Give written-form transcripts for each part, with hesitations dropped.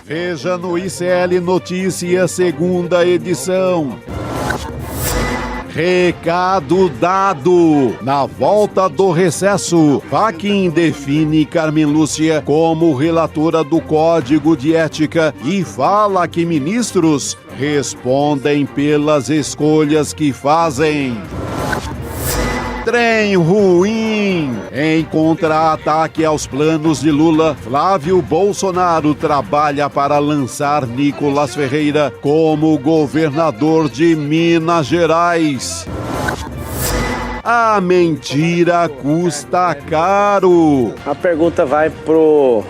Veja no ICL Notícias, segunda edição. Recado dado. Na volta do recesso, Fachin define Carmen Lúcia como relatora do Código de Ética e fala que ministros respondem pelas escolhas que fazem. Trem ruim. Em contra-ataque aos planos de Lula, Flávio Bolsonaro trabalha para lançar Nicolas Ferreira como governador de Minas Gerais. A mentira custa caro. A pergunta vai pro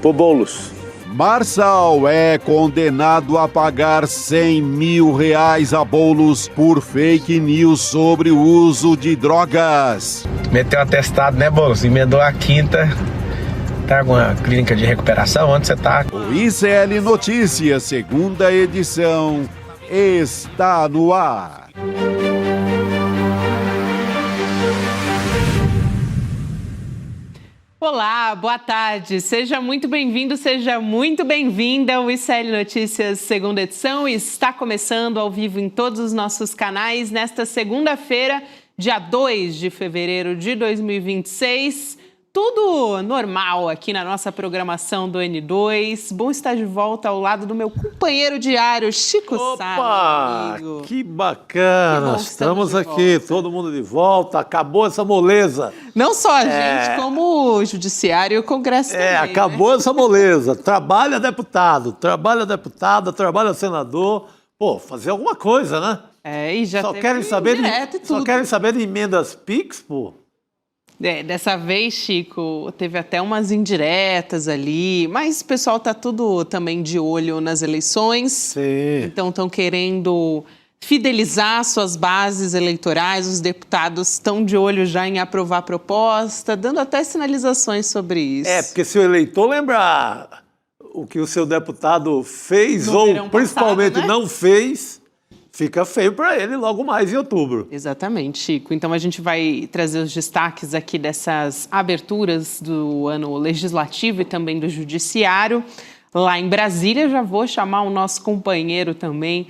Boulos. Marçal é condenado a pagar R$100 mil a Boulos por fake news sobre o uso de drogas. Meteu um atestado, né, Boulos? Emendou a quinta. Tá alguma clínica de recuperação? Onde você tá? O ICL Notícias, segunda edição, está no ar. Olá, boa tarde. Seja muito bem-vindo, seja muito bem-vinda. O ICL Notícias, segunda edição, está começando ao vivo em todos os nossos canais nesta segunda-feira, dia 2 de fevereiro de 2026. Tudo normal aqui na nossa programação do N2. Bom estar de volta ao lado do meu companheiro diário, Chico Sá. Opa, que bacana. Estamos aqui, todo mundo de volta. Acabou essa moleza. Não só a gente, como o Judiciário e o Congresso também. Acabou essa moleza. Trabalha deputado, trabalha senador. Pô, fazer alguma coisa, né? E já só querem saber de emendas PIX, pô. Dessa vez, Chico, teve até umas indiretas ali, mas o pessoal tá tudo também de olho nas eleições. Sim. Então estão querendo fidelizar suas bases eleitorais, os deputados estão de olho já em aprovar a proposta, dando até sinalizações sobre isso. Porque se o eleitor lembrar o que o seu deputado fez ou principalmente passado, né? Não fez, fica feio para ele logo mais em outubro. Exatamente, Chico. Então a gente vai trazer os destaques aqui dessas aberturas do ano legislativo e também do judiciário. Lá em Brasília, já vou chamar o nosso companheiro também,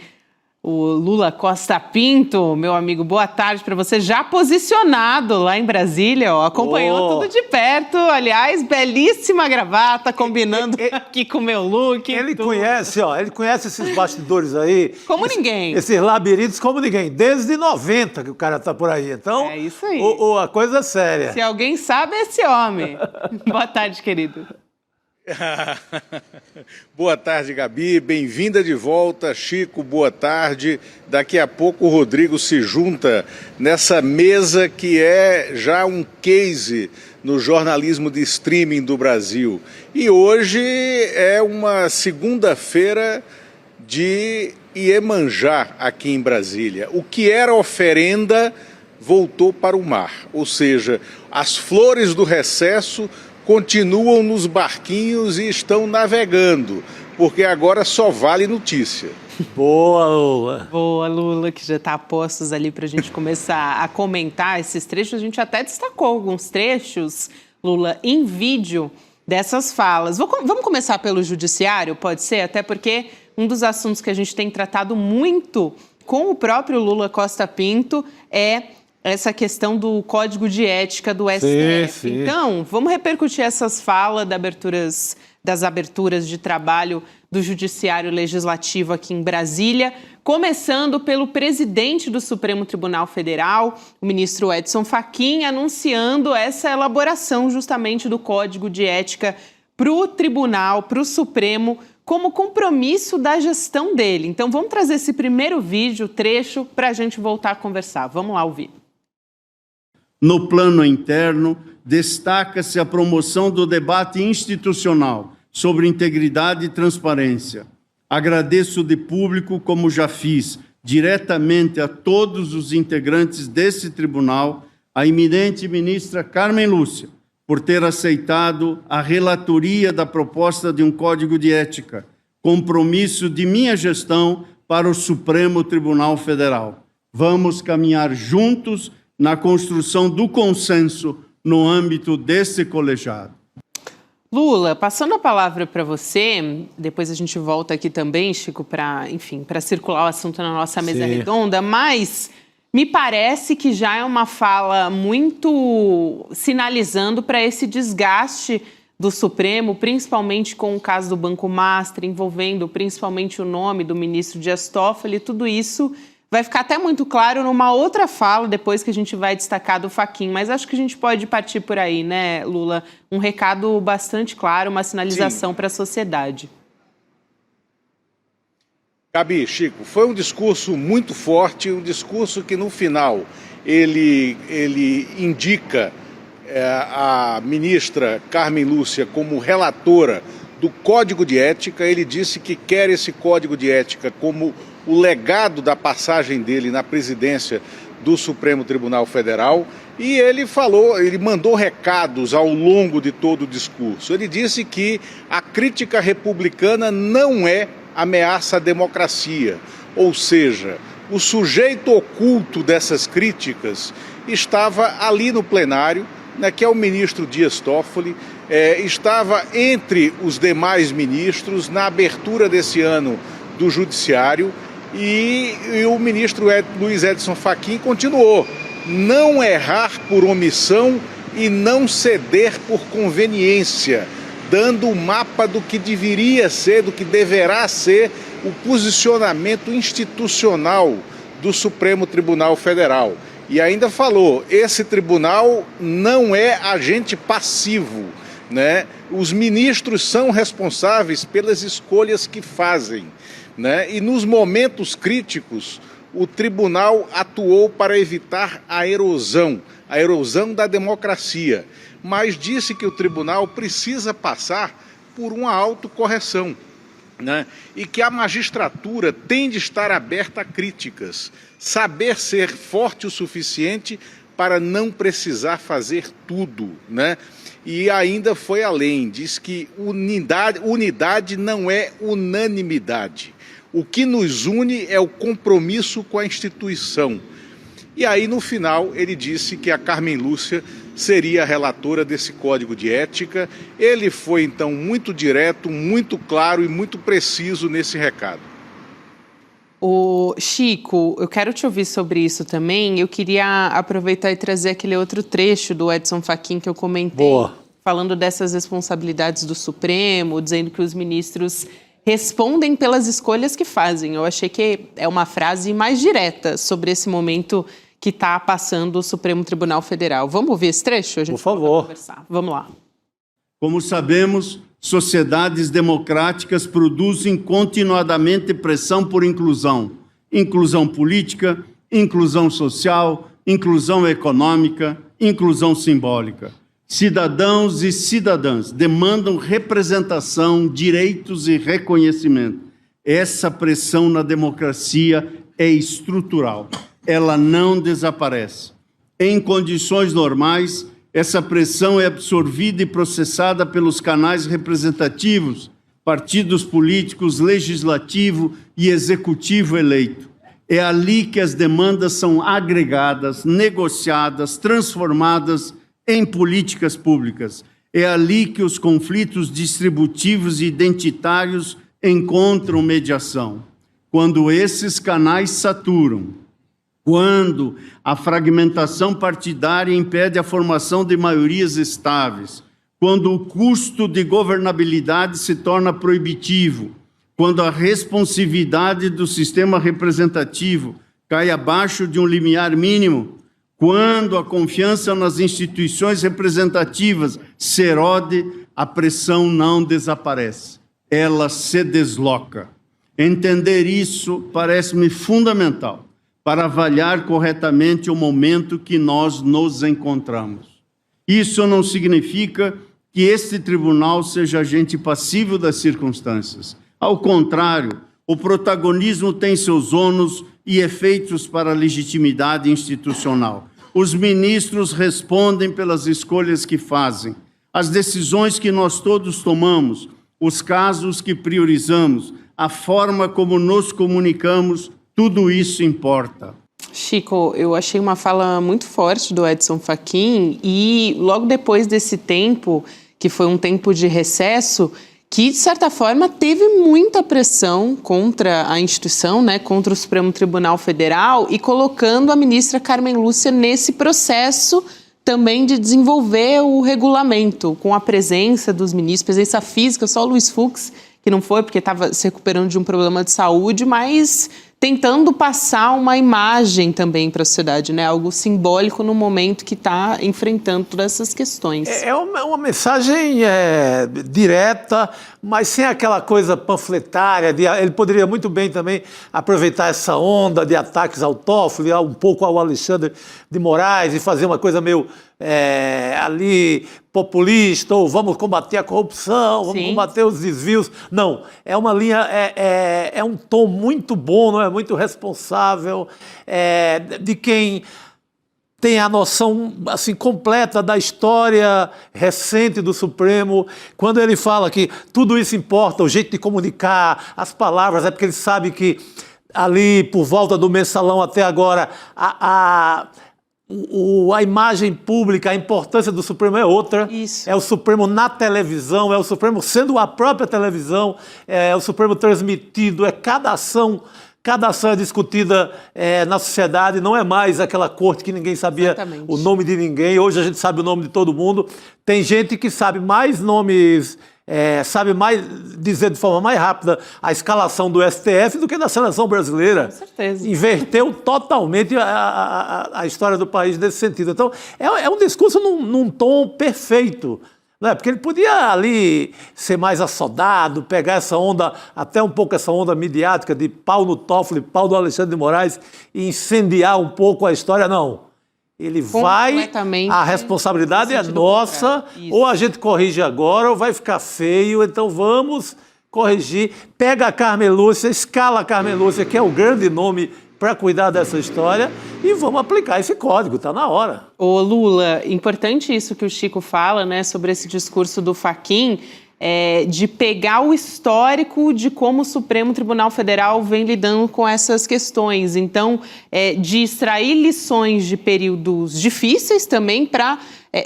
o Lula Costa Pinto. Meu amigo, boa tarde para você. Já posicionado lá em Brasília, ó, acompanhou tudo de perto. Aliás, belíssima gravata, combinando aqui com o meu look. Ele conhece esses bastidores aí. Como ninguém. Esses labirintos como ninguém. Desde 90 que o cara tá por aí. Então, é isso aí. A coisa é séria. Se alguém sabe, é esse homem. Boa tarde, querido. Boa tarde, Gabi, bem-vinda de volta. Chico, boa tarde. Daqui a pouco o Rodrigo se junta nessa mesa que é já um case no jornalismo de streaming do Brasil. E hoje é uma segunda-feira de Iemanjá aqui em Brasília. O que era oferenda voltou para o mar, ou seja, as flores do recesso continuam nos barquinhos e estão navegando, porque agora só vale notícia. Boa, Lula. Boa, Lula, que já está a postos ali para a gente começar a comentar esses trechos. A gente até destacou alguns trechos, Lula, em vídeo dessas falas. Vamos começar pelo judiciário, pode ser? Até porque um dos assuntos que a gente tem tratado muito com o próprio Lula Costa Pinto é essa questão do Código de Ética do STF. Sim. Então, vamos repercutir essas falas das aberturas de trabalho do Judiciário Legislativo aqui em Brasília, começando pelo presidente do Supremo Tribunal Federal, o ministro Edson Fachin, anunciando essa elaboração justamente do Código de Ética para o Tribunal, para o Supremo, como compromisso da gestão dele. Então, vamos trazer esse primeiro vídeo, trecho, para a gente voltar a conversar. Vamos lá ouvir. No plano interno, destaca-se a promoção do debate institucional sobre integridade e transparência. Agradeço de público, como já fiz, diretamente a todos os integrantes desse tribunal, a eminente ministra Carmen Lúcia, por ter aceitado a relatoria da proposta de um Código de Ética, compromisso de minha gestão para o Supremo Tribunal Federal. Vamos caminhar juntos na construção do consenso no âmbito desse colegiado. Lula, passando a palavra para você, depois a gente volta aqui também, Chico, para circular o assunto na nossa mesa redonda, mas me parece que já é uma fala muito sinalizando para esse desgaste do Supremo, principalmente com o caso do Banco Master, envolvendo principalmente o nome do ministro Dias Toffoli. Tudo isso vai ficar até muito claro numa outra fala, depois que a gente vai destacar do Fachin. Mas acho que a gente pode partir por aí, né, Lula? Um recado bastante claro, uma sinalização para a sociedade. Gabi, Chico, foi um discurso muito forte, um discurso que no final ele indica a ministra Carmen Lúcia como relatora do Código de Ética. Ele disse que quer esse Código de Ética como o legado da passagem dele na presidência do Supremo Tribunal Federal, e ele mandou recados ao longo de todo o discurso. Ele disse que a crítica republicana não é ameaça à democracia, ou seja, o sujeito oculto dessas críticas estava ali no plenário, né, que é o ministro Dias Toffoli, estava entre os demais ministros na abertura desse ano do Judiciário, e o ministro Luiz Edson Fachin continuou: não errar por omissão e não ceder por conveniência, dando o mapa do que deveria ser, do que deverá ser o posicionamento institucional do Supremo Tribunal Federal. E ainda falou: esse tribunal não é agente passivo, né? Os ministros são responsáveis pelas escolhas que fazem, né? E nos momentos críticos, o tribunal atuou para evitar a erosão da democracia, mas disse que o tribunal precisa passar por uma autocorreção, né? E que a magistratura tem de estar aberta a críticas, saber ser forte o suficiente para não precisar fazer tudo, né? E ainda foi além, diz que unidade não é unanimidade. O que nos une é o compromisso com a instituição. E aí, no final, ele disse que a Carmen Lúcia seria a relatora desse Código de Ética. Ele foi, então, muito direto, muito claro e muito preciso nesse recado. Chico, eu quero te ouvir sobre isso também. Eu queria aproveitar e trazer aquele outro trecho do Edson Fachin que eu comentei. Boa. Falando dessas responsabilidades do Supremo, dizendo que os ministros respondem pelas escolhas que fazem. Eu achei que é uma frase mais direta sobre esse momento que está passando o Supremo Tribunal Federal. Vamos ouvir esse trecho? A gente Por favor. Conversar. Vamos lá. Como sabemos, sociedades democráticas produzem continuadamente pressão por inclusão. Inclusão política, inclusão social, inclusão econômica, inclusão simbólica. Cidadãos e cidadãs demandam representação, direitos e reconhecimento. Essa pressão na democracia é estrutural. Ela não desaparece. Em condições normais, essa pressão é absorvida e processada pelos canais representativos, partidos políticos, legislativo e executivo eleito. É ali que as demandas são agregadas, negociadas, transformadas em políticas públicas. É ali que os conflitos distributivos e identitários encontram mediação. Quando esses canais saturam, quando a fragmentação partidária impede a formação de maiorias estáveis, quando o custo de governabilidade se torna proibitivo, quando a responsividade do sistema representativo cai abaixo de um limiar mínimo, quando a confiança nas instituições representativas se erode, a pressão não desaparece, ela se desloca. Entender isso parece-me fundamental para avaliar corretamente o momento que nós nos encontramos. Isso não significa que este tribunal seja agente passivo das circunstâncias. Ao contrário, o protagonismo tem seus ônus e efeitos para a legitimidade institucional. Os ministros respondem pelas escolhas que fazem, as decisões que nós todos tomamos, os casos que priorizamos, a forma como nos comunicamos, tudo isso importa. Chico, eu achei uma fala muito forte do Edson Fachin e logo depois desse tempo que foi um tempo de recesso, que, de certa forma, teve muita pressão contra a instituição, né, contra o Supremo Tribunal Federal, e colocando a ministra Carmen Lúcia nesse processo também de desenvolver o regulamento, com a presença dos ministros, presença física, só o Luiz Fux, que não foi porque estava se recuperando de um problema de saúde, mas tentando passar uma imagem também para a sociedade, né? Algo simbólico no momento que está enfrentando todas essas questões. É uma mensagem direta, mas sem aquela coisa panfletária. Ele poderia muito bem também aproveitar essa onda de ataques ao Toffoli, um pouco ao Alexandre de Moraes, e fazer uma coisa meio ali populista, ou vamos combater a corrupção, vamos combater os desvios. Não, é uma linha, é um tom muito bom, não é? Muito responsável, de quem tem a noção assim, completa da história recente do Supremo. Quando ele fala que tudo isso importa, o jeito de comunicar, as palavras, é porque ele sabe que ali, por volta do Mensalão até agora, a imagem pública, a importância do Supremo é outra. Isso. É o Supremo na televisão, é o Supremo sendo a própria televisão, é o Supremo transmitido, cada ação é discutida na sociedade, não é mais aquela corte que ninguém sabia Exatamente. O nome de ninguém. Hoje a gente sabe o nome de todo mundo. Tem gente que sabe mais nomes, sabe mais dizer de forma mais rápida a escalação do STF do que da seleção brasileira. Com certeza. Inverteu totalmente a história do país nesse sentido. Então, é um discurso num tom perfeito. Né? Porque ele podia ali ser mais assodado, pegar essa onda, até um pouco essa onda midiática de pau no Toffoli, pau do Alexandre de Moraes e incendiar um pouco a história. Não. Ele vai, a responsabilidade é nossa, ou a gente corrige agora, ou vai ficar feio, então vamos corrigir. Pega a Carmen Lúcia, escala a Carmen Lúcia, que é o grande nome para cuidar dessa história, e vamos aplicar esse código, está na hora. Ô Lula, importante isso que o Chico fala, né, sobre esse discurso do Fachin, de pegar o histórico de como o Supremo Tribunal Federal vem lidando com essas questões. Então, de extrair lições de períodos difíceis também para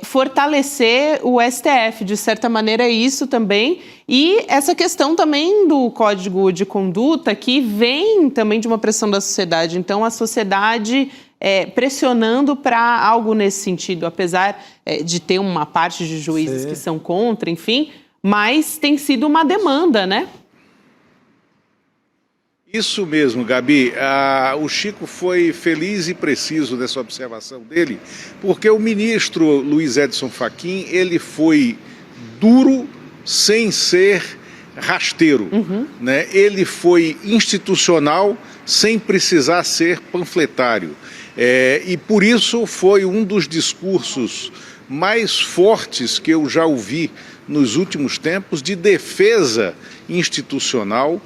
fortalecer o STF. De certa maneira, é isso também. E essa questão também do Código de Conduta, que vem também de uma pressão da sociedade. Então, a sociedade pressionando para algo nesse sentido, apesar de ter uma parte de juízes que são contra, enfim, mas tem sido uma demanda, né? Isso mesmo, Gabi. O Chico foi feliz e preciso nessa observação dele, porque o ministro Luiz Edson Fachin, ele foi duro sem ser rasteiro, né? Ele foi institucional sem precisar ser panfletário. E por isso foi um dos discursos mais fortes que eu já ouvi nos últimos tempos de defesa institucional,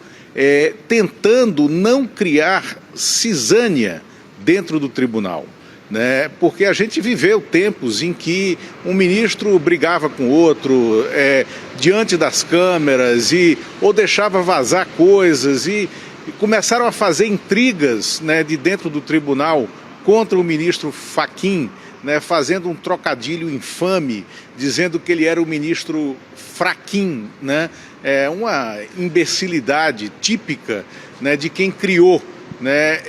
tentando não criar cisânia dentro do tribunal, né? Porque a gente viveu tempos em que um ministro brigava com outro diante das câmeras ou deixava vazar coisas e começaram a fazer intrigas, né, de dentro do tribunal contra o ministro Fachin, né, fazendo um trocadilho infame, dizendo que ele era o ministro fraquinho, né? É uma imbecilidade típica, né, de quem criou, né,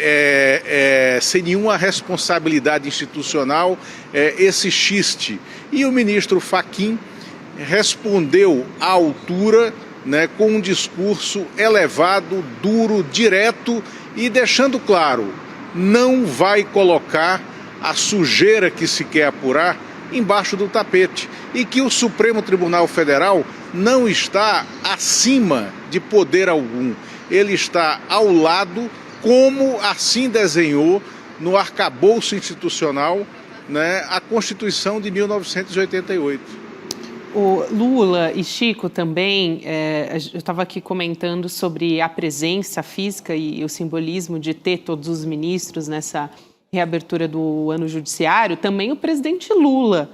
sem nenhuma responsabilidade institucional, esse xiste. E o ministro Fachin respondeu à altura, né, com um discurso elevado, duro, direto e deixando claro, não vai colocar a sujeira que se quer apurar embaixo do tapete e que o Supremo Tribunal Federal não está acima de poder algum. Ele está ao lado, como assim desenhou no arcabouço institucional, né, a Constituição de 1988. O Lula e Chico também, eu estava aqui comentando sobre a presença física e o simbolismo de ter todos os ministros nessa reabertura do ano judiciário. Também o presidente Lula,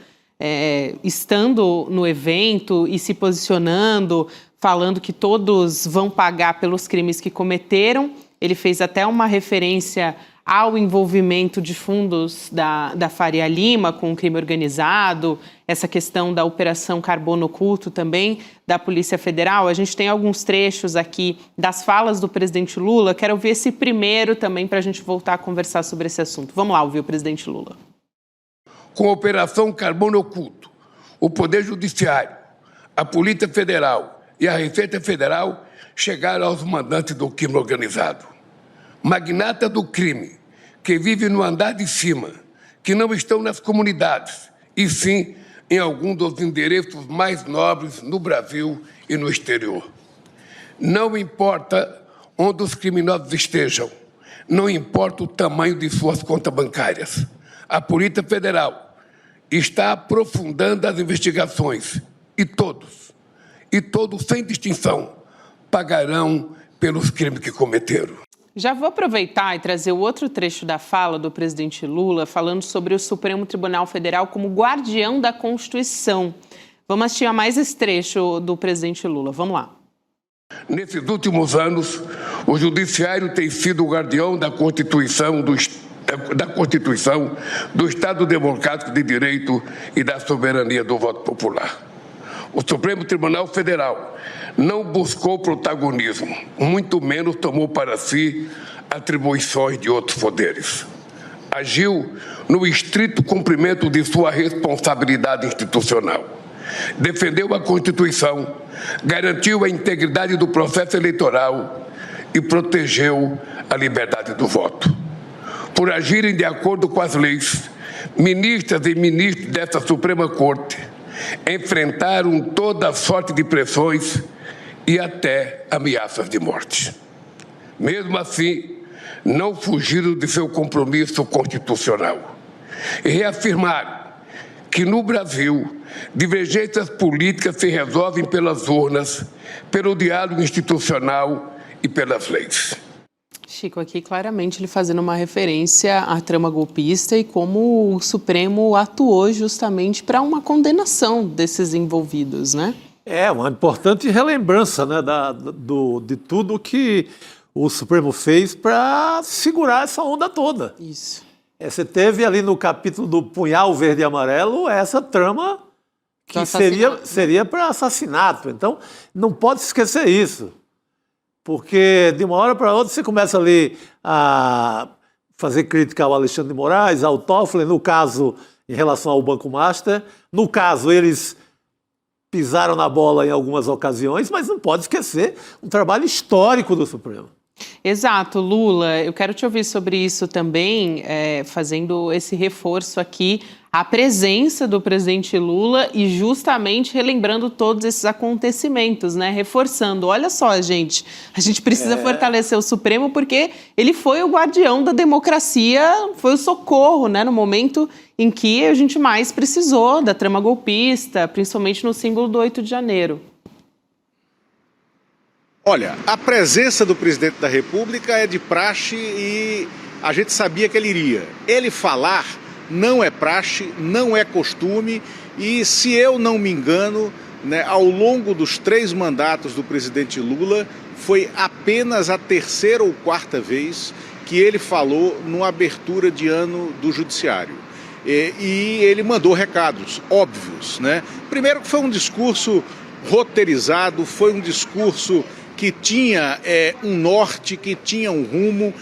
estando no evento e se posicionando, falando que todos vão pagar pelos crimes que cometeram. Ele fez até uma referência ao envolvimento de fundos da Faria Lima com o crime organizado, essa questão da Operação Carbono Oculto também da Polícia Federal. A gente tem alguns trechos aqui das falas do presidente Lula. Quero ouvir esse primeiro também para a gente voltar a conversar sobre esse assunto. Vamos lá ouvir o presidente Lula. Com a Operação Carbono Oculto, o Poder Judiciário, a Polícia Federal e a Receita Federal chegaram aos mandantes do crime organizado. Magnata do crime, que vivem no andar de cima, que não estão nas comunidades, e sim em algum dos endereços mais nobres no Brasil e no exterior. Não importa onde os criminosos estejam, não importa o tamanho de suas contas bancárias. A Polícia Federal está aprofundando as investigações e todos, sem distinção, pagarão pelos crimes que cometeram. Já vou aproveitar e trazer o outro trecho da fala do presidente Lula, falando sobre o Supremo Tribunal Federal como guardião da Constituição. Vamos assistir a mais esse trecho do presidente Lula. Vamos lá. Nesses últimos anos, o Judiciário tem sido o guardião da Constituição do Estado Democrático de Direito e da soberania do voto popular. O Supremo Tribunal Federal não buscou protagonismo, muito menos tomou para si atribuições de outros poderes. Agiu no estrito cumprimento de sua responsabilidade institucional. Defendeu a Constituição, garantiu a integridade do processo eleitoral e protegeu a liberdade do voto. Por agirem de acordo com as leis, ministras e ministros desta Suprema Corte enfrentaram toda sorte de pressões e até ameaças de morte. Mesmo assim, não fugiram de seu compromisso constitucional e reafirmaram que no Brasil divergências políticas se resolvem pelas urnas, pelo diálogo institucional e pelas leis. Chico, aqui claramente ele fazendo uma referência à trama golpista e como o Supremo atuou justamente para uma condenação desses envolvidos, né? É uma importante relembrança, né, de tudo que o Supremo fez para segurar essa onda toda. Isso. Você teve ali no capítulo do Punhal Verde e Amarelo essa trama que seria para assassinato. Então, não pode esquecer isso. Porque de uma hora para outra você começa ali a fazer crítica ao Alexandre de Moraes, ao Toffoli, no caso, em relação ao Banco Master. No caso, eles pisaram na bola em algumas ocasiões, mas não pode esquecer um trabalho histórico do Supremo. Exato, Lula, eu quero te ouvir sobre isso também, fazendo esse reforço aqui, a presença do presidente Lula e justamente relembrando todos esses acontecimentos, né? Reforçando, olha só, gente, a gente precisa fortalecer o Supremo porque ele foi o guardião da democracia, foi o socorro, né? No momento em que a gente mais precisou da trama golpista, principalmente no símbolo do 8 de janeiro. Olha, a presença do presidente da República é de praxe e a gente sabia que ele iria. Ele falar não é praxe, não é costume e, se eu não me engano, né, ao longo dos 3 mandatos do presidente Lula, foi apenas a 3ª ou 4ª vez que ele falou numa abertura de ano do Judiciário. E ele mandou recados óbvios, né? Primeiro que foi um discurso roteirizado, foi um discurso que tinha um norte, que tinha um rumo.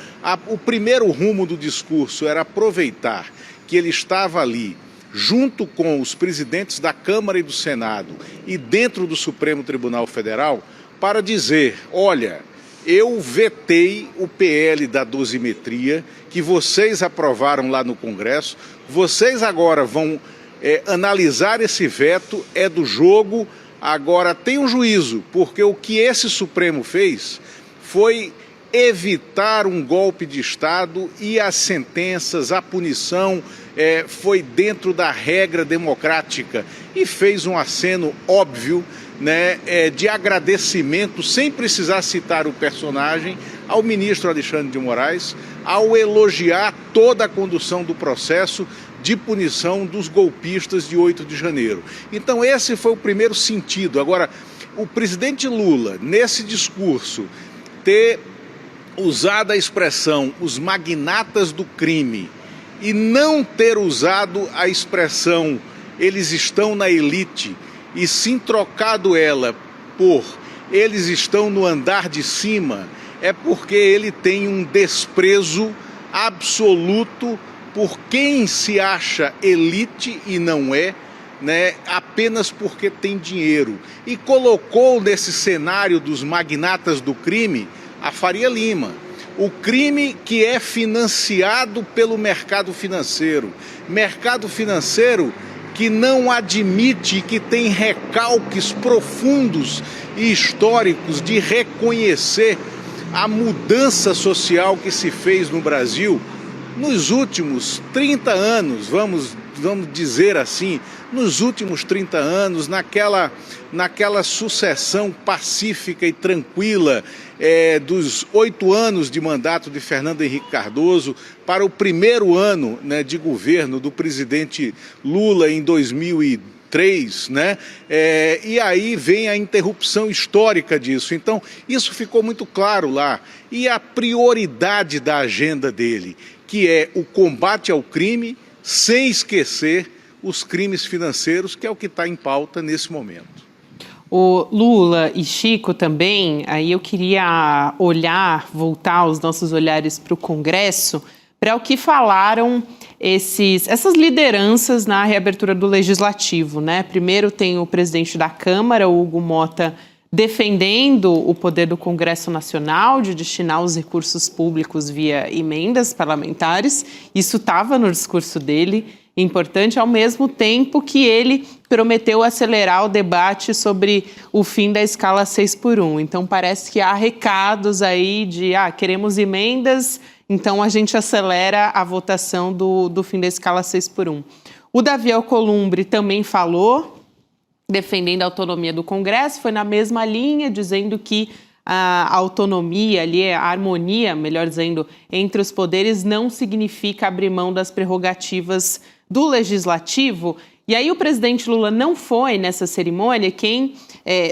O primeiro rumo do discurso era aproveitar que ele estava ali, junto com os presidentes da Câmara e do Senado e dentro do Supremo Tribunal Federal, para dizer, olha, eu vetei o PL da dosimetria, que vocês aprovaram lá no Congresso, vocês agora vão analisar esse veto, é do jogo. Agora, tem um juízo, porque o que esse Supremo fez foi evitar um golpe de Estado e as sentenças, a punição foi dentro da regra democrática e fez um aceno óbvio, né, de agradecimento, sem precisar citar o personagem, ao ministro Alexandre de Moraes, ao elogiar toda a condução do processo de punição dos golpistas de 8 de janeiro. Então esse foi o primeiro sentido. Agora, o presidente Lula, nesse discurso, ter usado a expressão os magnatas do crime e não ter usado a expressão eles estão na elite e sim trocado ela por eles estão no andar de cima, é porque ele tem um desprezo absoluto por quem se acha elite e não é, né, apenas porque tem dinheiro. E colocou nesse cenário dos magnatas do crime a Faria Lima. O crime que é financiado pelo mercado financeiro. Mercado financeiro que não admite, que tem recalques profundos e históricos de reconhecer a mudança social que se fez no Brasil nos últimos 30 anos, vamos dizer assim, nos últimos 30 anos, naquela sucessão pacífica e tranquila dos 8 anos de mandato de Fernando Henrique Cardoso para o primeiro ano, né, de governo do presidente Lula em 2003, né? E aí vem a interrupção histórica disso. Então, isso ficou muito claro lá. E a prioridade da agenda dele, que é o combate ao crime, sem esquecer os crimes financeiros, que é o que está em pauta nesse momento. O Lula e Chico também, aí eu queria voltar os nossos olhares para o Congresso, para o que falaram essas lideranças na reabertura do Legislativo, né? Primeiro tem o presidente da Câmara, o Hugo Motta, defendendo o poder do Congresso Nacional de destinar os recursos públicos via emendas parlamentares. Isso estava no discurso dele, importante, ao mesmo tempo que ele prometeu acelerar o debate sobre o fim da escala 6x1. Então, parece que há recados aí de, queremos emendas, então a gente acelera a votação do fim da escala 6x1. O Davi Alcolumbre também falou, defendendo a autonomia do Congresso, foi na mesma linha, dizendo que a autonomia, a harmonia, melhor dizendo, entre os poderes não significa abrir mão das prerrogativas do Legislativo. E aí o presidente Lula não foi nessa cerimônia, quem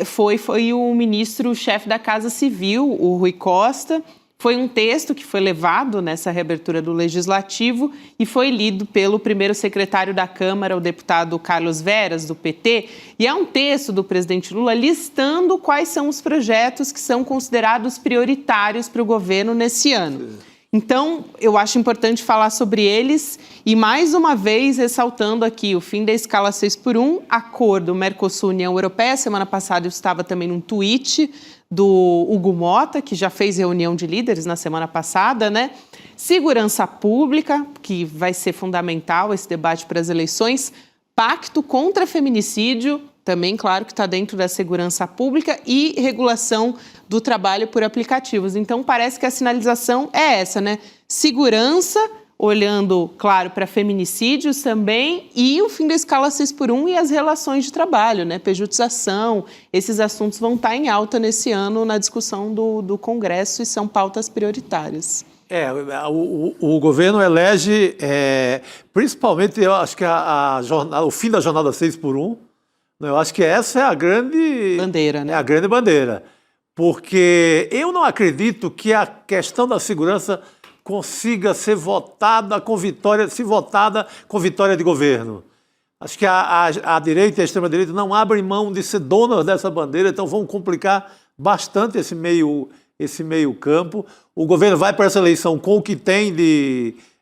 foi o ministro-chefe da Casa Civil, o Rui Costa. Foi um texto que foi levado nessa reabertura do Legislativo e foi lido pelo primeiro secretário da Câmara, o deputado Carlos Veras, do PT. E é um texto do presidente Lula listando quais são os projetos que são considerados prioritários para o governo nesse ano. Então, eu acho importante falar sobre eles e, mais uma vez, ressaltando aqui o fim da escala 6x1, acordo Mercosul-União Europeia. Semana passada eu estava também num tweet do Hugo Motta, que já fez reunião de líderes na semana passada, né? Segurança pública, que vai ser fundamental esse debate para as eleições. Pacto contra feminicídio, também, claro, que está dentro da segurança pública, e regulação do trabalho por aplicativos. Então, parece que a sinalização é essa, né? Segurança, olhando, claro, para feminicídios também, e o fim da escala 6x1 e as relações de trabalho, né? Pejutização, esses assuntos vão estar em alta nesse ano na discussão do Congresso e são pautas prioritárias. O governo elege, principalmente, eu acho que o fim da jornada 6x1, eu acho que essa é a grande bandeira, né? É a grande bandeira. Porque eu não acredito que a questão da segurança consiga ser votada com vitória de governo. Acho que a direita e a extrema-direita não abrem mão de ser donas dessa bandeira, então vão complicar bastante esse meio campo. O governo vai para essa eleição com o que tem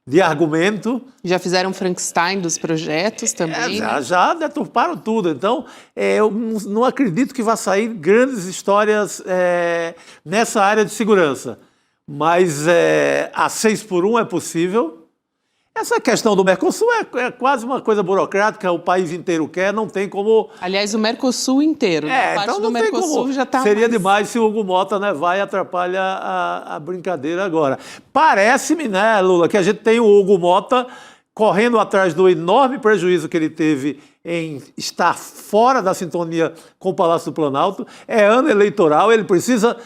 de argumento. Já fizeram Frankenstein dos projetos também. Já deturparam tudo. Então, eu não acredito que vá sair grandes histórias nessa área de segurança. Mas a 6x1 é possível. Essa questão do Mercosul é quase uma coisa burocrática, o país inteiro quer, não tem como... Aliás, o Mercosul inteiro, parte então do Mercosul já está... Seria demais se o Hugo Motta, né, vai e atrapalha a brincadeira agora. Parece-me, né, Lula, que a gente tem o Hugo Motta correndo atrás do enorme prejuízo que ele teve em estar fora da sintonia com o Palácio do Planalto. É ano eleitoral, ele precisa...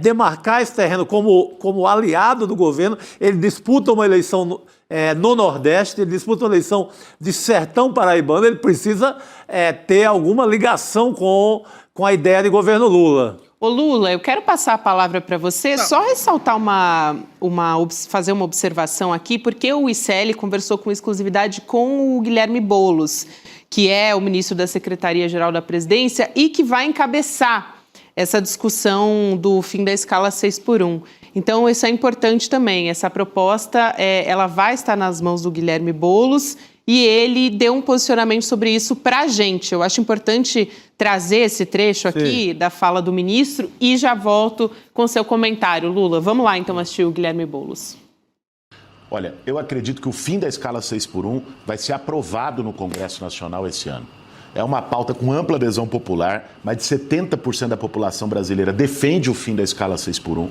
demarcar esse terreno como aliado do governo. Ele disputa uma eleição no Nordeste, ele disputa uma eleição de sertão paraibano, ele precisa ter alguma ligação com a ideia de governo Lula. Ô Lula, eu quero passar a palavra para você, só ressaltar fazer uma observação aqui, porque o ICL conversou com exclusividade com o Guilherme Boulos, que é o ministro da Secretaria-Geral da Presidência e que vai encabeçar essa discussão do fim da escala 6x1. Então, isso é importante também. Essa proposta, ela vai estar nas mãos do Guilherme Boulos e ele deu um posicionamento sobre isso para a gente. Eu acho importante trazer esse trecho aqui da fala do ministro e já volto com seu comentário. Lula, vamos lá então assistir o Guilherme Boulos. Olha, eu acredito que o fim da escala 6x1 vai ser aprovado no Congresso Nacional esse ano. É uma pauta com ampla adesão popular, mais de 70% da população brasileira defende o fim da escala 6x1.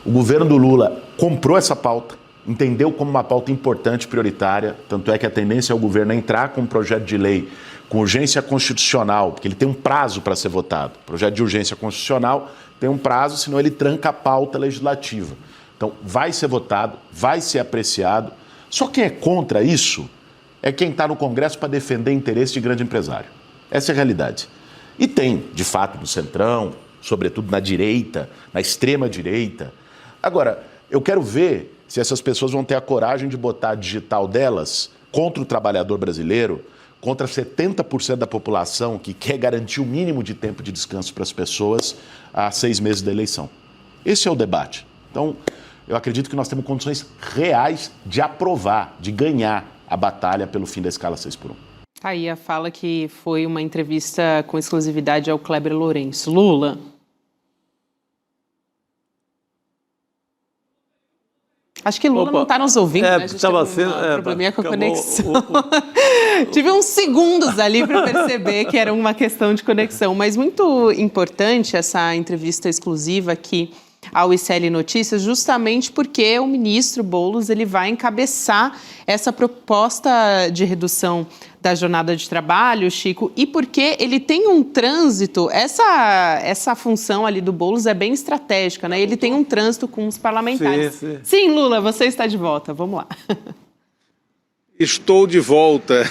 O governo do Lula comprou essa pauta, entendeu como uma pauta importante, prioritária, tanto é que a tendência é o governo entrar com um projeto de lei com urgência constitucional, porque ele tem um prazo para ser votado. O projeto de urgência constitucional tem um prazo, senão ele tranca a pauta legislativa. Então, vai ser votado, vai ser apreciado. Só quem é contra isso é quem está no Congresso para defender interesse de grande empresário. Essa é a realidade. E tem, de fato, no centrão, sobretudo na direita, na extrema direita. Agora, eu quero ver se essas pessoas vão ter a coragem de botar a digital delas contra o trabalhador brasileiro, contra 70% da população que quer garantir o mínimo de tempo de descanso para as pessoas há 6 meses da eleição. Esse é o debate. Então, eu acredito que nós temos condições reais de aprovar, de ganhar a batalha pelo fim da escala 6x1. Tá aí a fala que foi uma entrevista com exclusividade ao Kleber Lourenço. Lula. Acho que Lula não está nos ouvindo, né? A gente teve um probleminha com a conexão. Tive uns segundos ali para perceber que era uma questão de conexão. Mas muito importante essa entrevista exclusiva aqui ao ICL Notícias, justamente porque o ministro Boulos ele vai encabeçar essa proposta de redução da jornada de trabalho, Chico, e porque ele tem um trânsito, essa função ali do Boulos é bem estratégica, né? Ele tem um trânsito com os parlamentares. Sim, Lula, você está de volta, vamos lá. Estou de volta.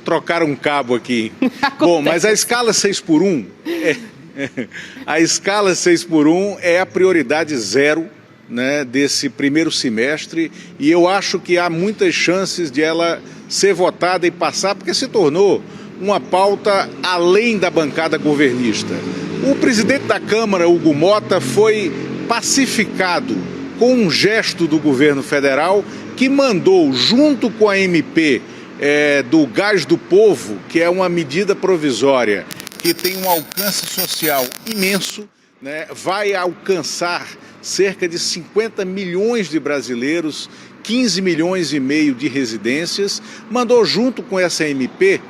Trocaram um cabo aqui. Bom, mas a escala 6x1... A escala 6x1 é a prioridade zero, né, desse primeiro semestre e eu acho que há muitas chances de ela ser votada e passar, porque se tornou uma pauta além da bancada governista. O presidente da Câmara, Hugo Mota, foi pacificado com um gesto do governo federal que mandou, junto com a MP do Gás do Povo, que é uma medida provisória, que tem um alcance social imenso, né? Vai alcançar cerca de 50 milhões de brasileiros, 15 milhões e meio de residências, mandou junto com essa MP,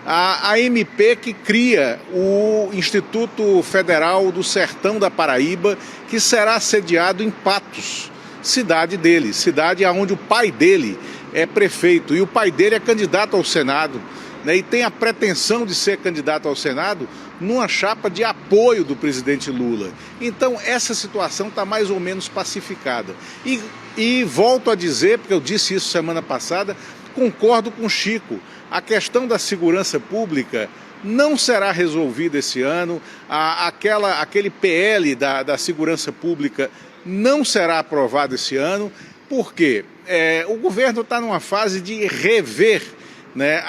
a MP que cria o Instituto Federal do Sertão da Paraíba, que será sediado em Patos, cidade dele, cidade onde o pai dele é prefeito, e o pai dele é candidato ao Senado, e tem a pretensão de ser candidato ao Senado numa chapa de apoio do presidente Lula. Então, essa situação está mais ou menos pacificada. E volto a dizer, porque eu disse isso semana passada, concordo com o Chico, a questão da segurança pública não será resolvida esse ano, aquele PL da segurança pública não será aprovado esse ano, porque o governo está numa fase de rever, né,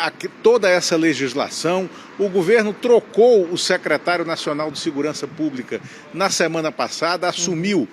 toda essa legislação. O governo trocou o secretário nacional de Segurança Pública na semana passada, assumiu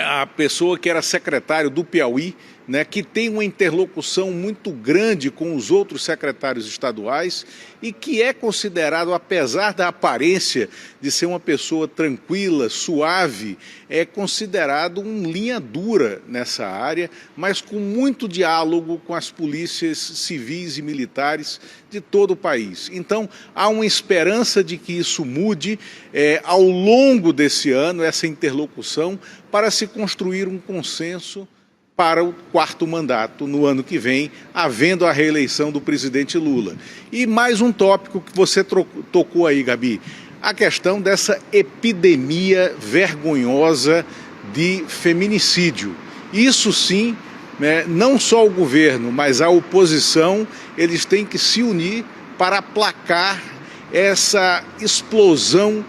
a pessoa que era secretário do Piauí, né, que tem uma interlocução muito grande com os outros secretários estaduais e que é considerado, apesar da aparência de ser uma pessoa tranquila, suave, é considerado um linha dura nessa área, mas com muito diálogo com as polícias civis e militares de todo o país. Então, há uma esperança de que isso mude ao longo desse ano, essa interlocução, para se construir um consenso para o 4º mandato no ano que vem, havendo a reeleição do presidente Lula. E mais um tópico que você tocou aí, Gabi, a questão dessa epidemia vergonhosa de feminicídio. Isso sim, né, não só o governo, mas a oposição, eles têm que se unir para aplacar essa explosão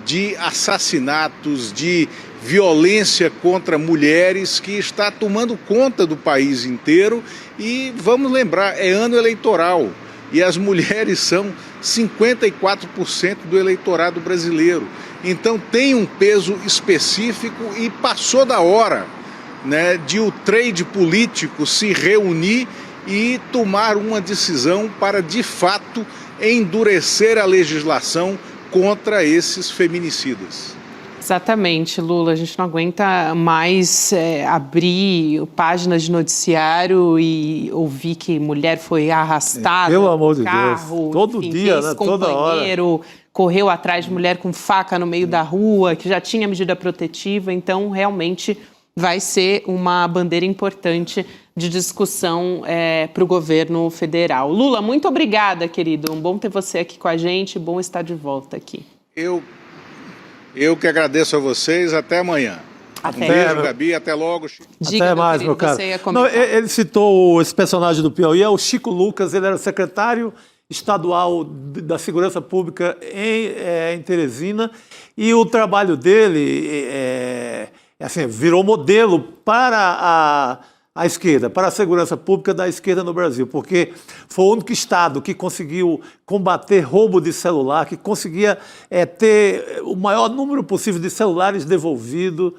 de assassinatos, de violência contra mulheres que está tomando conta do país inteiro. E vamos lembrar, é ano eleitoral e as mulheres são 54% do eleitorado brasileiro. Então tem um peso específico e passou da hora, né, de o trade político se reunir e tomar uma decisão para, de fato, endurecer a legislação contra esses feminicidas. Exatamente, Lula. A gente não aguenta mais abrir páginas de noticiário e ouvir que mulher foi arrastada pelo amor de carro, Deus. Todo dia, né? Toda hora. Correu atrás de mulher com faca no meio da rua, que já tinha medida protetiva. Então, realmente, vai ser uma bandeira importante de discussão para o governo federal. Lula, muito obrigada, querido. Bom ter você aqui com a gente, bom estar de volta aqui. Eu que agradeço a vocês, até amanhã. Um beijo, Gabi, até logo. Diga, até mais, meu caro. Não, ele citou esse personagem do Piauí, é o Chico Lucas, ele era secretário estadual da Segurança Pública em Teresina, e o trabalho dele assim, virou modelo para a esquerda, para a segurança pública da esquerda no Brasil, porque foi o único estado que conseguiu combater roubo de celular, que conseguia ter o maior número possível de celulares devolvidos.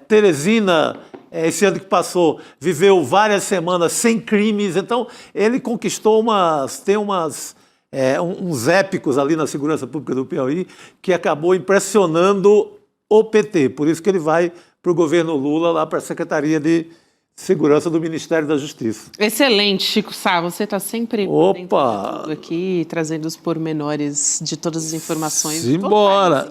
Teresina, esse ano que passou, viveu várias semanas sem crimes, então ele conquistou uns épicos ali na segurança pública do Piauí, que acabou impressionando o PT, por isso que ele vai para o governo Lula, lá para a Secretaria de Segurança do Ministério da Justiça. Excelente, Chico Sá, você está sempre dentro de tudo aqui, trazendo os pormenores de todas as informações. Simbora!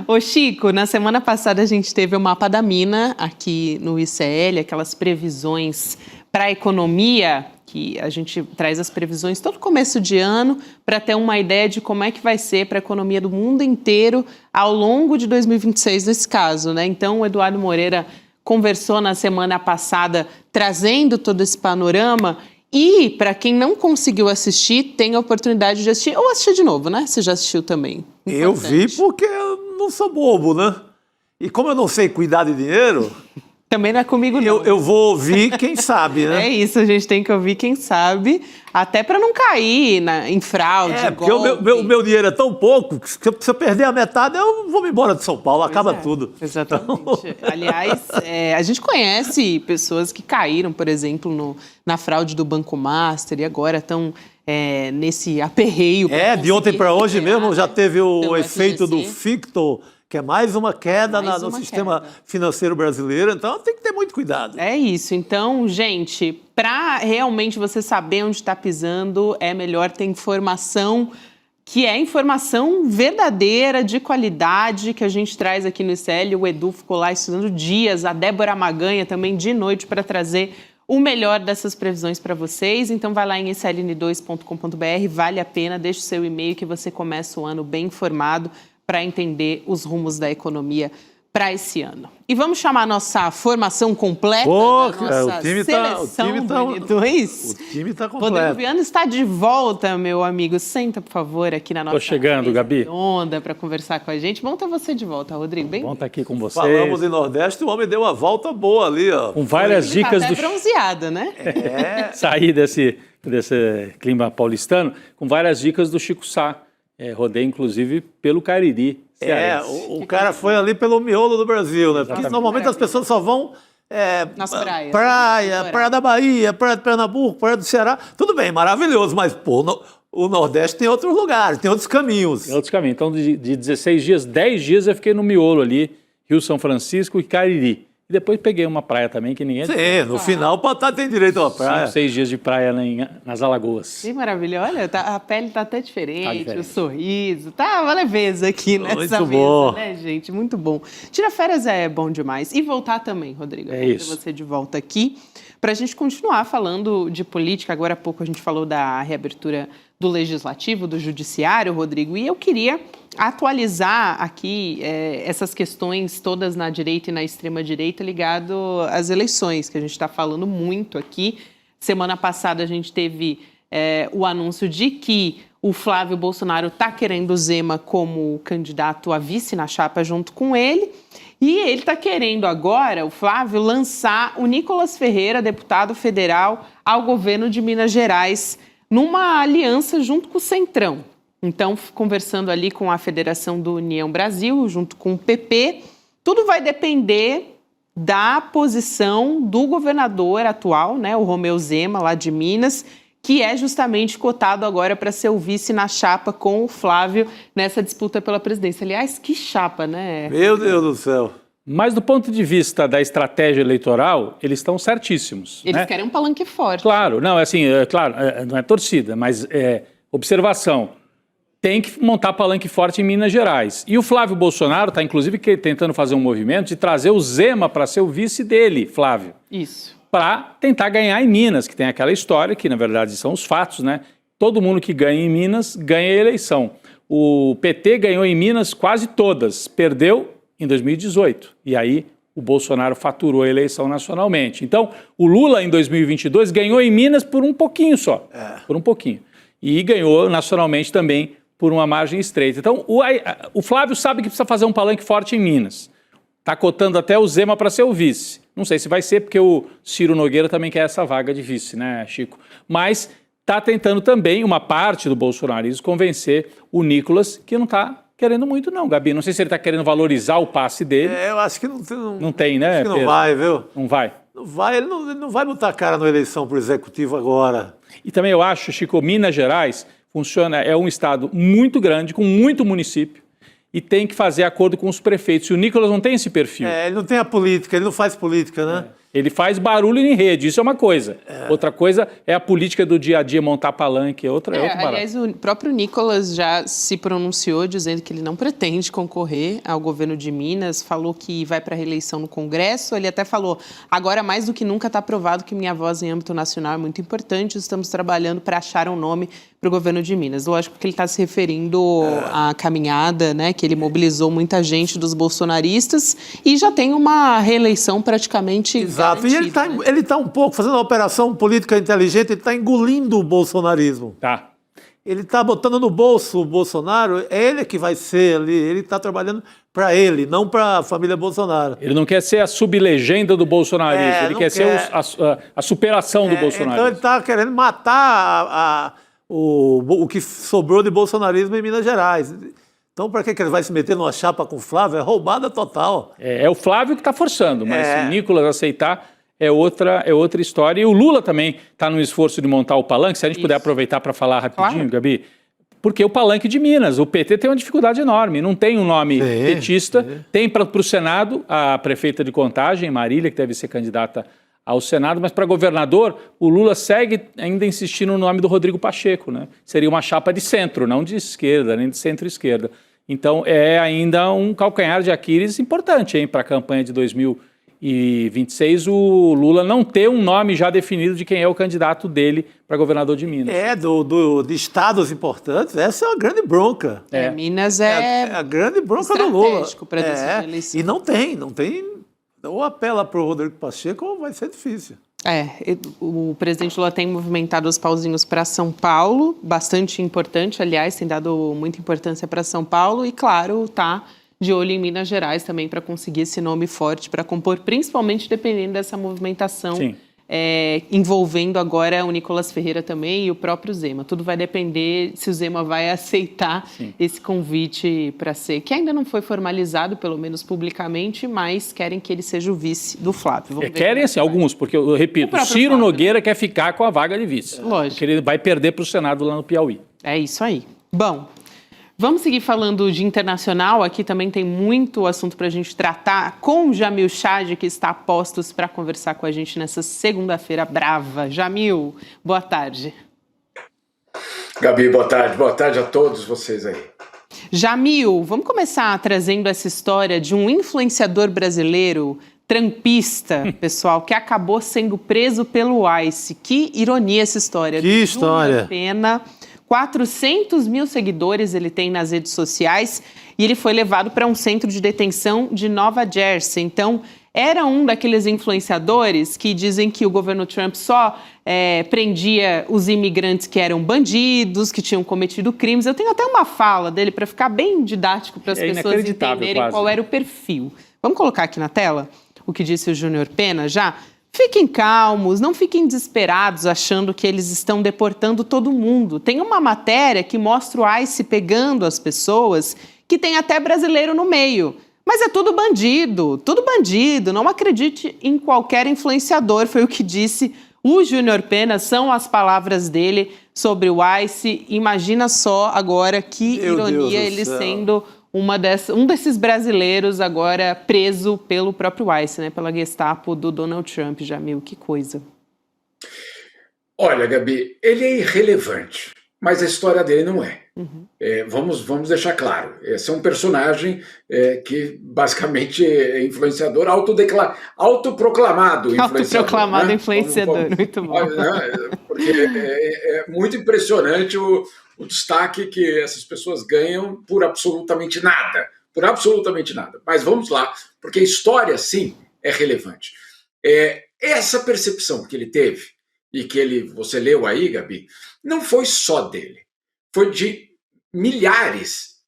Ô Chico, na semana passada a gente teve o mapa da mina aqui no ICL, aquelas previsões para a economia, que a gente traz as previsões todo começo de ano para ter uma ideia de como é que vai ser para a economia do mundo inteiro ao longo de 2026 nesse caso, né? Então o Eduardo Moreira conversou na semana passada trazendo todo esse panorama e para quem não conseguiu assistir, tem a oportunidade de assistir ou assistir de novo, né? Você já assistiu também? Importante. Eu vi porque eu não sou bobo, né? E como eu não sei cuidar de dinheiro... Também não é comigo, não. Eu vou ouvir quem sabe, né? É isso, a gente tem que ouvir quem sabe, até para não cair em fraude, porque o meu dinheiro é tão pouco que se eu perder a metade, eu vou me embora de São Paulo, acaba tudo. Exatamente. Então... Aliás, a gente conhece pessoas que caíram, por exemplo, na fraude do Banco Master e agora estão nesse aperreio. De ontem para hoje mesmo já teve o efeito do Ficto, que é mais uma queda no sistema financeiro brasileiro, então tem que ter muito cuidado. É isso, então, gente, para realmente você saber onde está pisando, é melhor ter informação que é informação verdadeira, de qualidade, que a gente traz aqui no ICL. O Edu ficou lá estudando dias, a Débora Maganha também de noite para trazer o melhor dessas previsões para vocês. Então vai lá em sln2.com.br, vale a pena, deixe o seu e-mail que você começa o ano bem informado para entender os rumos da economia para esse ano. E vamos chamar a nossa formação completa, da nossa seleção Bonitões. O time está completo. Rodrigo Viana está de volta, meu amigo. Senta, por favor, aqui na nossa Gabi. Onda para conversar com a gente. Bom ter você de volta, Rodrigo. Bem-vindo. Bom estar aqui com vocês. Falamos em Nordeste, o homem deu uma volta boa ali, ó. Com várias dicas do... bronzeado, né? Sair desse clima paulistano, com várias dicas do Chico Sá. Rodei, inclusive, pelo Cariri. O cara foi ali pelo miolo do Brasil, né? Porque normalmente as pessoas só vão... nas praias. Praia da Bahia, praia de Pernambuco, praia do Ceará. Tudo bem, maravilhoso, mas, o Nordeste tem outros lugares, tem outros caminhos. Tem outros caminhos. Então, de 16 dias, 10 dias eu fiquei no miolo ali, Rio São Francisco e Cariri. E depois peguei uma praia também que ninguém... Sim, no final o Patá tem direito a uma praia. 5, 6 dias de praia nas Alagoas. Que maravilha. Olha, a pele tá até diferente, o sorriso, tá uma leveza aqui nessa mesa, né, gente? Muito bom. Tirar férias é bom demais. E voltar também, Rodrigo. É isso. Ter você de volta aqui para a gente continuar falando de política. Agora há pouco a gente falou da reabertura do Legislativo, do Judiciário, Rodrigo, e eu queria atualizar aqui essas questões todas na direita e na extrema-direita ligado às eleições, que a gente está falando muito aqui. Semana passada a gente teve o anúncio de que o Flávio Bolsonaro está querendo o Zema como candidato a vice na chapa junto com ele. E ele está querendo agora, o Flávio, lançar o Nicolas Ferreira, deputado federal, ao governo de Minas Gerais, numa aliança junto com o Centrão. Então, conversando ali com a Federação do União Brasil, junto com o PP, tudo vai depender da posição do governador atual, né, o Romeu Zema, lá de Minas, que é justamente cotado agora para ser o vice na chapa com o Flávio nessa disputa pela presidência. Aliás, que chapa, né? Meu Deus do céu. Mas do ponto de vista da estratégia eleitoral, eles estão certíssimos. Eles né? querem um palanque forte. Claro, não, assim, claro, não é torcida, mas observação. Tem que montar palanque forte em Minas Gerais. E o Flávio Bolsonaro está, inclusive, tentando fazer um movimento de trazer o Zema para ser o vice dele, Flávio. Isso. Para tentar ganhar em Minas, que tem aquela história que, na verdade, são os fatos, né? Todo mundo que ganha em Minas ganha a eleição. O PT ganhou em Minas quase todas, perdeu em 2018. E aí o Bolsonaro faturou a eleição nacionalmente. Então, o Lula, em 2022, ganhou em Minas por um pouquinho só. Por um pouquinho. E ganhou nacionalmente também por uma margem estreita. Então, o Flávio sabe que precisa fazer um palanque forte em Minas. Está cotando até o Zema para ser o vice. Não sei se vai ser, porque o Ciro Nogueira também quer essa vaga de vice, né, Chico? Mas está tentando também, uma parte do bolsonarismo, convencer o Nicolas, que não está querendo muito não, Gabi. Não sei se ele está querendo valorizar o passe dele. Eu acho que não tem, né, acho que não Pedro? vai, viu? Não vai? Não vai, ele não vai botar a cara na eleição para o executivo agora. E também eu acho, Chico, Minas Gerais é um estado muito grande, com muito município, e tem que fazer acordo com os prefeitos. E o Nicolas não tem esse perfil. Ele não tem a política, ele não faz política, né? Ele faz barulho em rede, isso é uma coisa. Outra coisa é a política do dia a dia, montar palanque, é outro barato. Aliás, o próprio Nicolas já se pronunciou dizendo que ele não pretende concorrer ao governo de Minas, falou que vai para a reeleição no Congresso, ele até falou, agora mais do que nunca está provado que minha voz em âmbito nacional é muito importante, estamos trabalhando para achar um nome para o governo de Minas. Lógico que ele está se referindo à caminhada, né, que ele mobilizou muita gente dos bolsonaristas e já tem uma reeleição praticamente Exato, e ele está um pouco fazendo uma operação política inteligente, ele está engolindo o bolsonarismo. Tá. Ele está botando no bolso o Bolsonaro, é ele que vai ser ali, ele está trabalhando para ele, não para a família Bolsonaro. Ele não quer ser a sublegenda do bolsonarismo, ele quer ser a superação do bolsonarismo. Então ele está querendo matar o que sobrou de bolsonarismo em Minas Gerais. Então, para que ele vai se meter numa chapa com o Flávio? É roubada total. É o Flávio que está forçando, mas se o Nicolas aceitar, é outra história. E o Lula também está no esforço de montar o palanque. Se a gente puder aproveitar para falar rapidinho, Gabi, porque o palanque de Minas, o PT tem uma dificuldade enorme, não tem um nome petista. Tem para o Senado a prefeita de Contagem, Marília, que deve ser candidata ao Senado, mas para governador, o Lula segue ainda insistindo no nome do Rodrigo Pacheco, né? Seria uma chapa de centro, não de esquerda, nem de centro-esquerda. Então, é ainda um calcanhar de Aquiles importante para a campanha de 2026, o Lula não ter um nome já definido de quem é o candidato dele para governador de Minas. De estados importantes, essa é uma grande bronca. Minas é a grande bronca do Lula. Para decidir a eleição. E não tem. Ou apela para o Rodrigo Pacheco ou vai ser difícil. O presidente Lula tem movimentado os pauzinhos para São Paulo, bastante importante, aliás, tem dado muita importância para São Paulo e, claro, está de olho em Minas Gerais também para conseguir esse nome forte para compor, principalmente dependendo dessa movimentação envolvendo agora o Nicolas Ferreira também e o próprio Zema. Tudo vai depender se o Zema vai aceitar esse convite para ser, que ainda não foi formalizado, pelo menos publicamente, mas querem que ele seja o vice do Flávio. Querem, assim, alguns, porque eu repito, o Ciro Flávio, Nogueira quer ficar com a vaga de vice. Lógico. Porque ele vai perder para o Senado lá no Piauí. É isso aí. Bom, vamos seguir falando de internacional. Aqui também tem muito assunto para a gente tratar com o Jamil Chad, que está a postos para conversar com a gente nessa segunda-feira brava. Jamil, boa tarde. Gabi, boa tarde. Boa tarde a todos vocês aí. Jamil, vamos começar trazendo essa história de um influenciador brasileiro trampista, pessoal, que acabou sendo preso pelo ICE. Que ironia essa história. Que história. Pena. 400 mil seguidores ele tem nas redes sociais e ele foi levado para um centro de detenção de Nova Jersey. Então, era um daqueles influenciadores que dizem que o governo Trump só prendia os imigrantes que eram bandidos, que tinham cometido crimes. Eu tenho até uma fala dele para ficar bem didático para as pessoas entenderem quase. Qual era o perfil. Vamos colocar aqui na tela o que disse o Júnior Pena já? Fiquem calmos, não fiquem desesperados achando que eles estão deportando todo mundo. Tem uma matéria que mostra o ICE pegando as pessoas, que tem até brasileiro no meio. Mas é tudo bandido, não acredite em qualquer influenciador, foi o que disse o Júnior Pena, são as palavras dele sobre o ICE. Imagina só agora que ironia ele sendo um desses brasileiros agora preso pelo próprio ICE, né, pela Gestapo do Donald Trump, Jamil, que coisa. Olha, Gabi, ele é irrelevante, mas a história dele não é. Vamos deixar claro, esse é um personagem que basicamente é influenciador, autoproclamado influenciador. Autoproclamado, né? Influenciador, muito bom. Porque é muito impressionante o destaque que essas pessoas ganham por absolutamente nada. Mas vamos lá, porque a história, sim, é relevante. Essa percepção que ele teve, e que você leu aí, Gabi, não foi só dele. Foi de milhares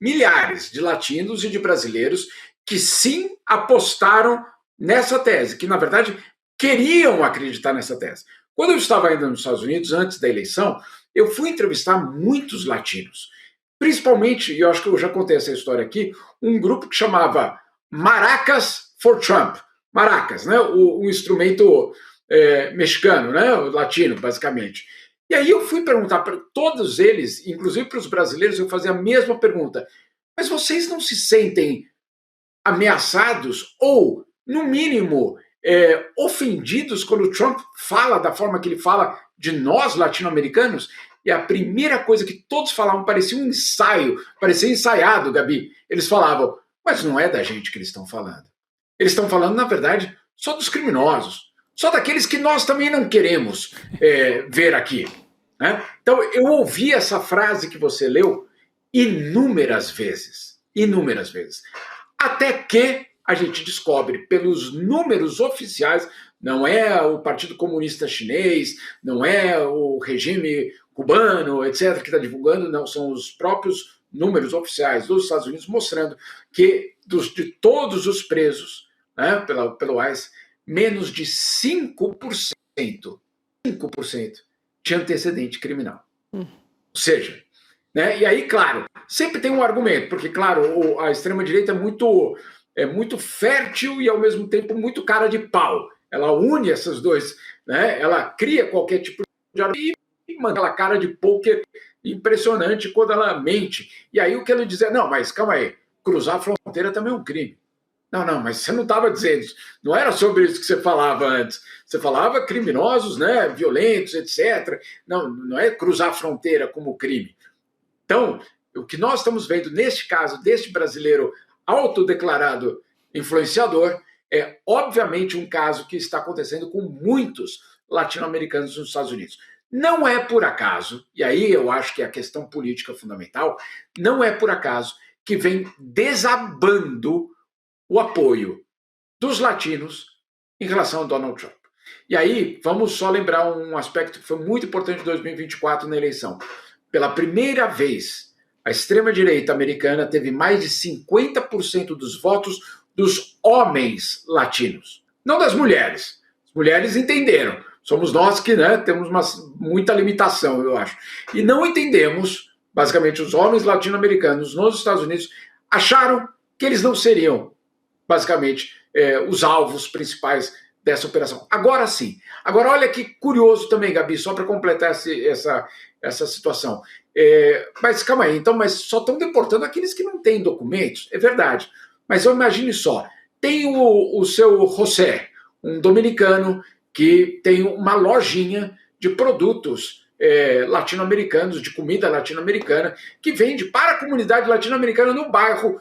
de latinos e de brasileiros que sim apostaram nessa tese, que na verdade queriam acreditar nessa tese. Quando eu estava ainda nos Estados Unidos, antes da eleição, eu fui entrevistar muitos latinos, principalmente, e eu acho que eu já contei essa história aqui, um grupo que chamava Maracas for Trump. Maracas, né? Um instrumento mexicano, né? O latino, basicamente. E aí eu fui perguntar para todos eles, inclusive para os brasileiros, eu fazia a mesma pergunta. Mas vocês não se sentem ameaçados ou, no mínimo, ofendidos quando o Trump fala da forma que ele fala de nós, latino-americanos? E a primeira coisa que todos falavam parecia um ensaio, parecia ensaiado, Gabi. Eles falavam, mas não é da gente que eles estão falando. Eles estão falando, na verdade, só dos criminosos. Só daqueles que nós também não queremos ver aqui. Né? Então, eu ouvi essa frase que você leu inúmeras vezes. Até que a gente descobre pelos números oficiais, não é o Partido Comunista Chinês, não é o regime cubano, etc., que está divulgando, não, são os próprios números oficiais dos Estados Unidos mostrando que de todos os presos, né, pelo ICE, menos de 5% de antecedente criminal. Ou seja, né, e aí, claro, sempre tem um argumento, porque, claro, a extrema-direita é muito fértil e, ao mesmo tempo, muito cara de pau. Ela une essas duas, né, ela cria qualquer tipo de argumento e manda aquela cara de poker impressionante quando ela mente. E aí o que ela diz é, não, mas calma aí, cruzar a fronteira também é um crime. Não, mas você não estava dizendo isso. Não era sobre isso que você falava antes. Você falava criminosos, né, violentos, etc. Não é cruzar a fronteira como crime. Então, o que nós estamos vendo neste caso, deste brasileiro autodeclarado influenciador, é obviamente um caso que está acontecendo com muitos latino-americanos nos Estados Unidos. Não é por acaso, e aí eu acho que é a questão política fundamental, não é por acaso que vem desabando o apoio dos latinos em relação a Donald Trump. E aí, vamos só lembrar um aspecto que foi muito importante em 2024 na eleição. Pela primeira vez, a extrema-direita americana teve mais de 50% dos votos dos homens latinos, não das mulheres. As mulheres entenderam. Somos nós que, né, temos muita limitação, eu acho. E não entendemos, basicamente, os homens latino-americanos nos Estados Unidos acharam que eles não seriam basicamente, os alvos principais dessa operação. Agora sim. Agora, olha que curioso também, Gabi, só para completar essa situação. Mas calma aí, então, mas só estão deportando aqueles que não têm documentos? É verdade. Mas imagine só, tem o seu José, um dominicano que tem uma lojinha de produtos latino-americanos, de comida latino-americana, que vende para a comunidade latino-americana no bairro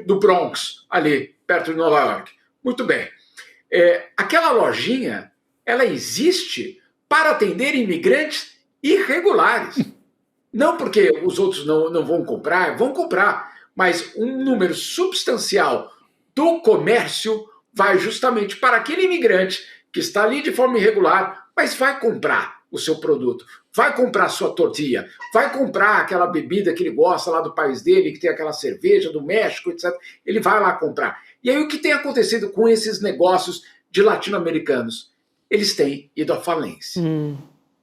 do Bronx, ali, perto de Nova York. Muito bem. Aquela lojinha, ela existe para atender imigrantes irregulares. Não porque os outros não vão comprar, mas um número substancial do comércio vai justamente para aquele imigrante que está ali de forma irregular, mas vai comprar o seu produto, vai comprar a sua tortilha, vai comprar aquela bebida que ele gosta lá do país dele, que tem aquela cerveja do México, etc. Ele vai lá comprar. E aí o que tem acontecido com esses negócios de latino-americanos? Eles têm ido à falência.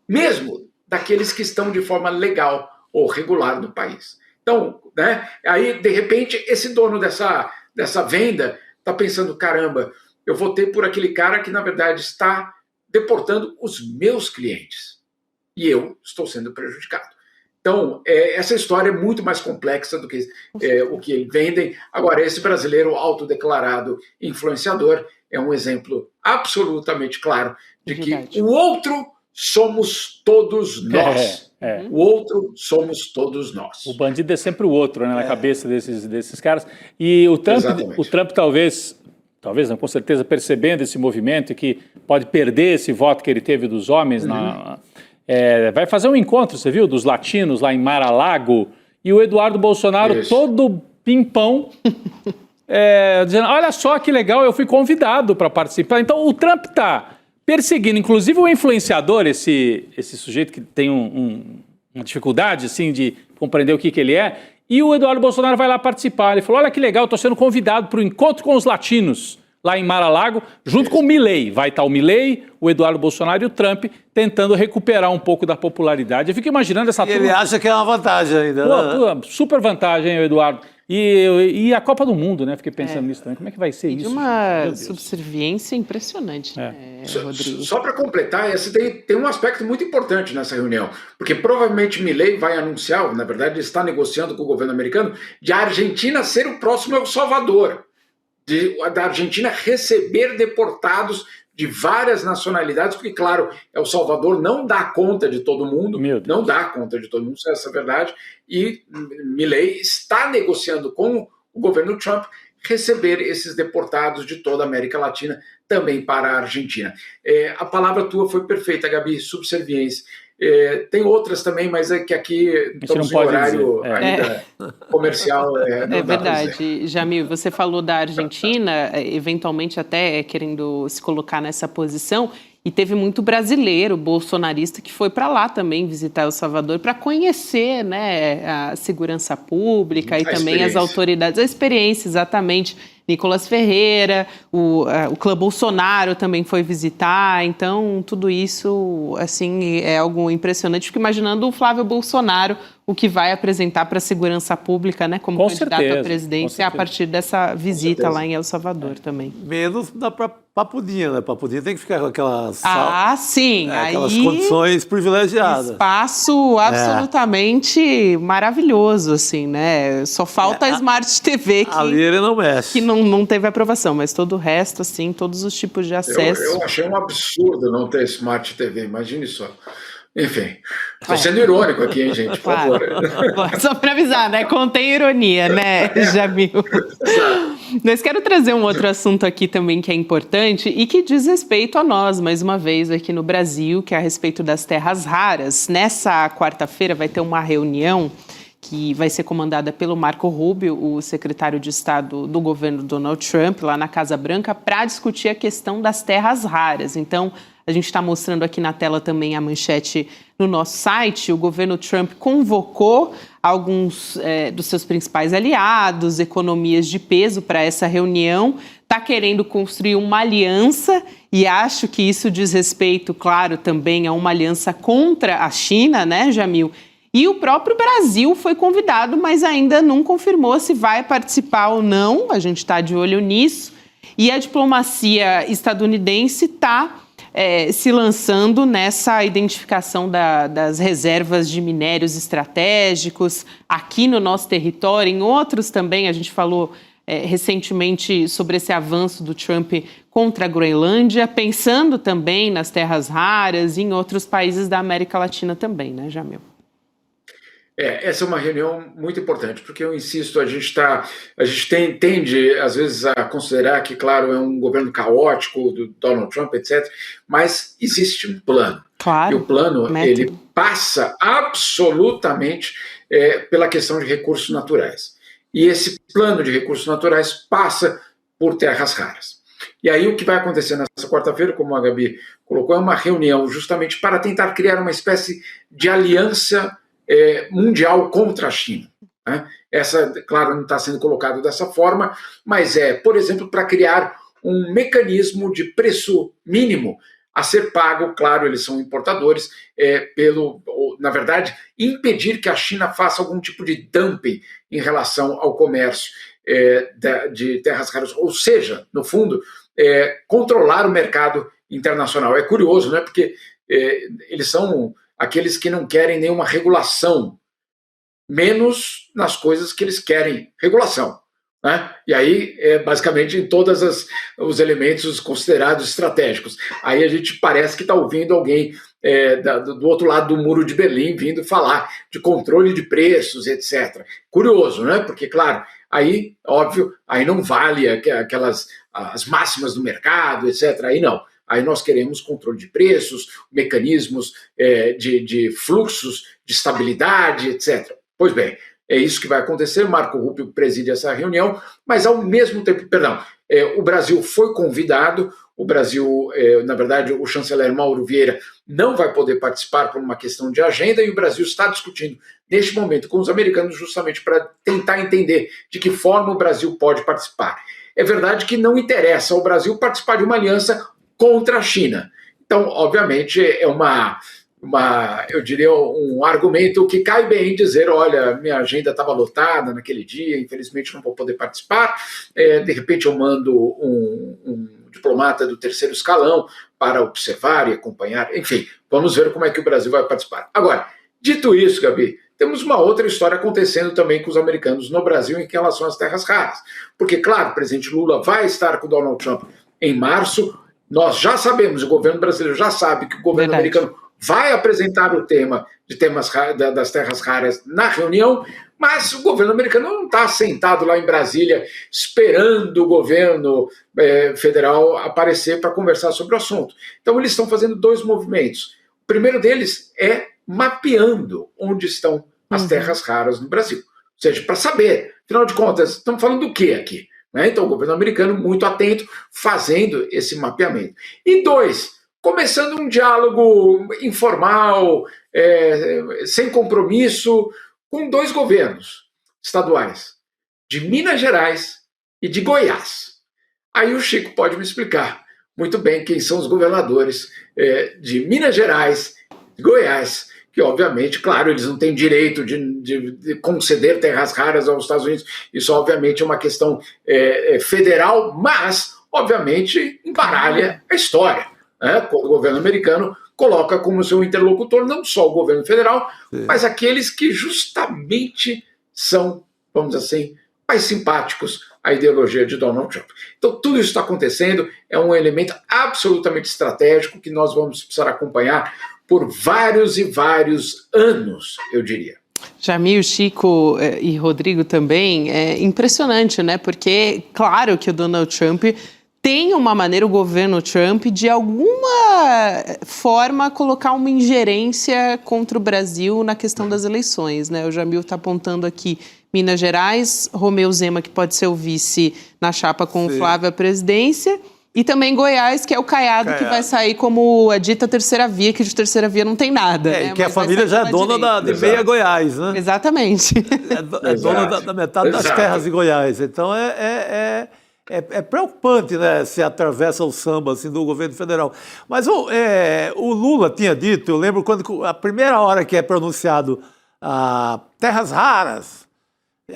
Mesmo daqueles que estão de forma legal ou regular no país. Então, né, aí, de repente, esse dono dessa venda está pensando, caramba, eu votei por aquele cara que, na verdade, está deportando os meus clientes. E eu estou sendo prejudicado. Então, essa história é muito mais complexa do que o que vendem. Agora, esse brasileiro autodeclarado influenciador é um exemplo absolutamente claro de que o outro somos todos nós. O outro somos todos nós. O bandido é sempre o outro, né, na cabeça desses caras. E o Trump talvez não, com certeza, percebendo esse movimento e que pode perder esse voto que ele teve dos homens, vai fazer um encontro, você viu, dos latinos lá em Mar-a-Lago, e o Eduardo Bolsonaro todo pimpão, dizendo, olha só que legal, eu fui convidado para participar. Então o Trump está perseguindo, inclusive o influenciador, esse sujeito que tem uma dificuldade assim, de compreender o que ele é, e o Eduardo Bolsonaro vai lá participar. Ele falou, olha que legal, estou sendo convidado para o encontro com os latinos, lá em Mar-a-Lago, junto com o Milei. Vai estar o Milei, o Eduardo Bolsonaro e o Trump tentando recuperar um pouco da popularidade. Eu fico imaginando essa turma... Ele acha que é uma vantagem ainda. Pô, super vantagem, hein, Eduardo? E a Copa do Mundo, né? Fiquei pensando nisso também. Como é que vai ser isso? De uma subserviência impressionante, né, Rodrigo? Só para completar, tem um aspecto muito importante nessa reunião, porque provavelmente Milei vai anunciar, na verdade ele está negociando com o governo americano, de a Argentina ser o próximo El Salvador, da Argentina receber deportados de várias nacionalidades, porque, claro, El Salvador não dá conta de todo mundo, não dá conta de todo mundo, essa é a verdade, e Milei está negociando com o governo Trump receber esses deportados de toda a América Latina, também para a Argentina. A palavra tua foi perfeita, Gabi, subserviência. Tem outras também, mas é que aqui estamos em horário ainda comercial. É verdade. Jamil, você falou da Argentina, eventualmente até querendo se colocar nessa posição, e teve muito brasileiro, bolsonarista, que foi para lá também visitar El Salvador para conhecer, né, a segurança pública e também as autoridades. A experiência, exatamente. Nicolas Ferreira, o clã Bolsonaro também foi visitar, então tudo isso assim, é algo impressionante. Fico imaginando o Flávio Bolsonaro, o que vai apresentar para a segurança pública, né, como candidato à presidência a partir dessa visita lá em El Salvador também. Menos da Papudinha, né? Papudinha tem que ficar com aquelas... sim. Aquelas aí, condições privilegiadas. Espaço absolutamente maravilhoso, assim, né? Só falta a Smart TV que... Ali ele não mexe. Que não teve aprovação, mas todo o resto, assim, todos os tipos de acesso... Eu achei um absurdo não ter Smart TV, imagine só. Enfim, estou sendo irônico aqui, hein, gente, por favor. Só para avisar, né? Contém ironia, né, Jamil? Mas quero trazer um outro assunto aqui também que é importante e que diz respeito a nós, mais uma vez, aqui no Brasil, que é a respeito das terras raras. Nessa quarta-feira vai ter uma reunião que vai ser comandada pelo Marco Rubio, o secretário de Estado do governo Donald Trump, lá na Casa Branca, para discutir a questão das terras raras. Então, a gente está mostrando aqui na tela também a manchete no nosso site. O governo Trump convocou alguns dos seus principais aliados, economias de peso para essa reunião. Está querendo construir uma aliança e acho que isso diz respeito, claro, também a uma aliança contra a China, né, Jamil? E o próprio Brasil foi convidado, mas ainda não confirmou se vai participar ou não. A gente está de olho nisso. E a diplomacia estadunidense está se lançando nessa identificação das reservas de minérios estratégicos aqui no nosso território, em outros também. A gente falou recentemente sobre esse avanço do Trump contra a Groenlândia, pensando também nas terras raras e em outros países da América Latina também, né, Jamil? Essa é uma reunião muito importante, porque eu insisto, a gente tende, às vezes, a considerar que, claro, é um governo caótico do Donald Trump, etc., mas existe um plano. Claro. E o plano, ele passa absolutamente pela questão de recursos naturais. E esse plano de recursos naturais passa por terras raras. E aí o que vai acontecer nessa quarta-feira, como a Gabi colocou, é uma reunião justamente para tentar criar uma espécie de aliança mundial contra a China. Né? Essa, claro, não está sendo colocado dessa forma, mas por exemplo, para criar um mecanismo de preço mínimo a ser pago, claro, eles são importadores, na verdade, impedir que a China faça algum tipo de dumping em relação ao comércio de terras raras, ou seja, no fundo, controlar o mercado internacional. É curioso, né? Porque eles são aqueles que não querem nenhuma regulação, menos nas coisas que eles querem regulação. Né? E aí, basicamente, em todos os elementos considerados estratégicos. Aí a gente parece que está ouvindo alguém do outro lado do muro de Berlim vindo falar de controle de preços, etc. Curioso, né? Porque, claro, aí, óbvio, aí não vale as máximas do mercado, etc. Aí não. Aí nós queremos controle de preços, mecanismos de fluxos, de estabilidade, etc. Pois bem, é isso que vai acontecer. Marco Rubio preside essa reunião, mas ao mesmo tempo, o Brasil foi convidado. O Brasil, na verdade, o chanceler Mauro Vieira não vai poder participar por uma questão de agenda, e o Brasil está discutindo neste momento com os americanos justamente para tentar entender de que forma o Brasil pode participar. É verdade que não interessa ao Brasil participar de uma aliança contra a China. Então, obviamente, eu diria, um argumento que cai bem dizer, olha, minha agenda estava lotada naquele dia, infelizmente não vou poder participar, de repente eu mando um diplomata do terceiro escalão para observar e acompanhar, enfim, vamos ver como é que o Brasil vai participar. Agora, dito isso, Gabi, temos uma outra história acontecendo também com os americanos no Brasil em relação às terras raras, porque, claro, o presidente Lula vai estar com o Donald Trump em março, nós já sabemos, o governo brasileiro já sabe que o governo americano vai apresentar o tema das terras raras na reunião, mas o governo americano não está sentado lá em Brasília esperando o governo federal aparecer para conversar sobre o assunto. Então eles estão fazendo dois movimentos. O primeiro deles é mapeando onde estão as terras raras no Brasil. Ou seja, para saber, afinal de contas, estamos falando do que aqui? Então o governo americano muito atento, fazendo esse mapeamento. E dois, começando um diálogo informal, sem compromisso, com dois governos estaduais, de Minas Gerais e de Goiás. Aí o Chico pode me explicar muito bem quem são os governadores de Minas Gerais e Goiás, que obviamente, claro, eles não têm direito de conceder terras raras aos Estados Unidos, isso obviamente é uma questão federal, mas obviamente embaralha a história. Quando o governo americano coloca como seu interlocutor não só o governo federal, mas aqueles que justamente são, vamos dizer assim, mais simpáticos à ideologia de Donald Trump. Então tudo isso está acontecendo, é um elemento absolutamente estratégico que nós vamos precisar acompanhar por vários e vários anos, eu diria. Jamil, Chico e Rodrigo também, é impressionante, né? Porque, claro que o Donald Trump tem uma maneira, o governo Trump, de alguma forma colocar uma ingerência contra o Brasil na questão das eleições, né? O Jamil está apontando aqui Minas Gerais, Romeu Zema, que pode ser o vice na chapa com o Flávio à presidência, e também Goiás, que é o Caiado, que vai sair como a dita terceira via, que de terceira via não tem nada. Né? Que a família já é dona de meia Goiás, né? Exatamente. É dona da metade das terras de Goiás. Então é preocupante, né, se atravessa o samba assim, do governo federal. Mas o Lula tinha dito, eu lembro quando a primeira hora que é pronunciado terras raras,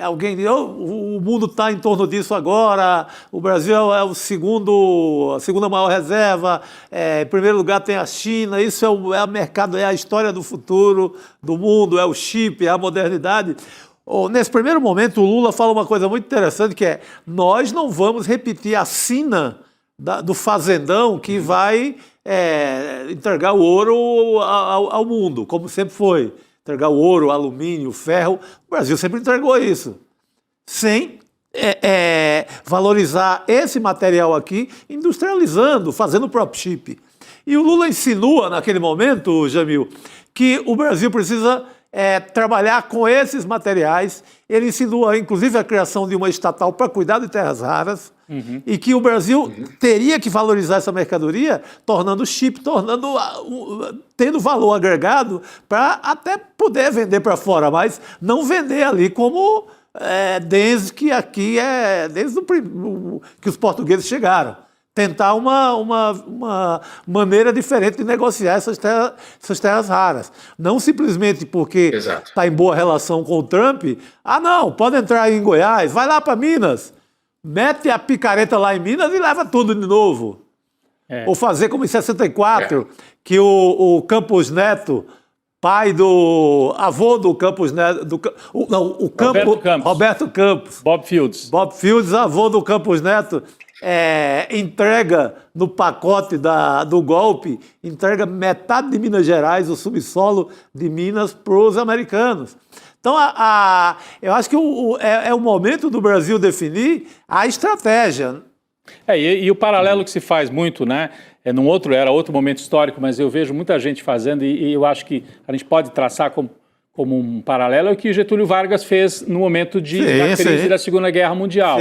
alguém diz, o mundo está em torno disso agora, o Brasil é a segunda maior reserva, em primeiro lugar tem a China, isso é o mercado, é a história do futuro do mundo, é o chip, é a modernidade. Nesse primeiro momento, o Lula fala uma coisa muito interessante, que nós não vamos repetir a sina do fazendão que vai entregar o ouro ao mundo, como sempre foi. Entregar o ouro, o alumínio, o ferro. O Brasil sempre entregou isso. Sem valorizar esse material aqui, industrializando, fazendo o próprio chip. E o Lula insinua, naquele momento, Jamil, que o Brasil precisa trabalhar com esses materiais. Ele insinua, inclusive, a criação de uma estatal para cuidar de terras raras e que o Brasil teria que valorizar essa mercadoria, tornando chip, tendo valor agregado para até poder vender para fora, mas não vender ali como desde que aqui desde que os portugueses chegaram. Tentar uma maneira diferente de negociar essas terras raras. Não simplesmente porque está em boa relação com o Trump. Não, pode entrar aí em Goiás, vai lá para Minas, mete a picareta lá em Minas e leva tudo de novo. Ou fazer como em 64, que o Campos Neto, avô do Campos Neto, Roberto Campos. Bob Fields, avô do Campos Neto, entrega no pacote do golpe, entrega metade de Minas Gerais, o subsolo de Minas, para os americanos. Então, eu acho que é o momento do Brasil definir a estratégia. E o paralelo que se faz muito, né? Era outro momento histórico, mas eu vejo muita gente fazendo e eu acho que a gente pode traçar como um paralelo é o que Getúlio Vargas fez no momento da crise da Segunda Guerra Mundial.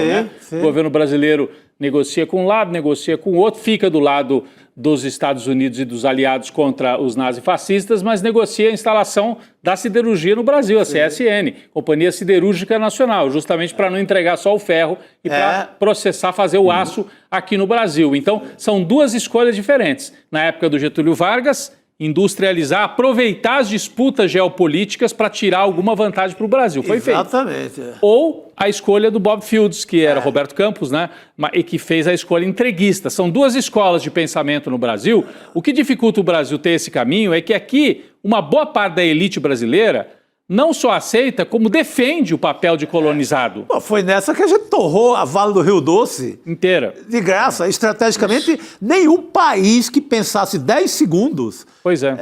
O governo brasileiro negocia com um lado, negocia com o outro, fica do lado dos Estados Unidos e dos aliados contra os nazifascistas, mas negocia a instalação da siderurgia no Brasil, a CSN, Companhia Siderúrgica Nacional, justamente para não entregar só o ferro e para processar, fazer o aço aqui no Brasil. Então, são duas escolhas diferentes. Na época do Getúlio Vargas, industrializar, aproveitar as disputas geopolíticas para tirar alguma vantagem para o Brasil. Foi feito. Exatamente. Ou a escolha do Bob Fields, que era Roberto Campos, né? E que fez a escolha entreguista. São duas escolas de pensamento no Brasil. O que dificulta o Brasil ter esse caminho é que aqui uma boa parte da elite brasileira não só aceita, como defende o papel de colonizado. Foi nessa que a gente torrou a Vale do Rio Doce. Inteira. De graça. Estrategicamente, nenhum país que pensasse 10 segundos... Pois é.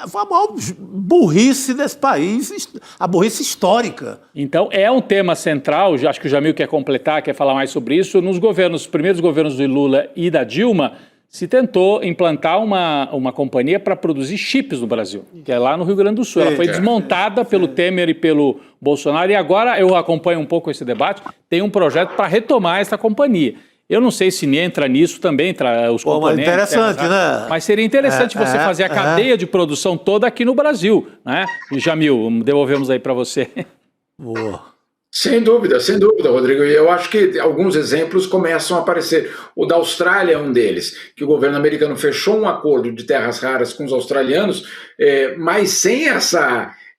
Foi a maior burrice desse país, a burrice histórica. Então, é um tema central, acho que o Jamil quer completar, quer falar mais sobre isso. Nos primeiros governos do Lula e da Dilma, se tentou implantar uma companhia para produzir chips no Brasil, que é lá no Rio Grande do Sul. Ela foi desmontada pelo Temer e pelo Bolsonaro, e agora eu acompanho um pouco esse debate, tem um projeto para retomar essa companhia. Eu não sei se entra nisso também, os componentes. Mas interessante, né? Mas seria interessante você fazer a cadeia de produção toda aqui no Brasil, né? E Jamil, devolvemos aí para você. Boa. Sem dúvida, Rodrigo. E eu acho que alguns exemplos começam a aparecer. O da Austrália é um deles, que o governo americano fechou um acordo de terras raras com os australianos, mas sem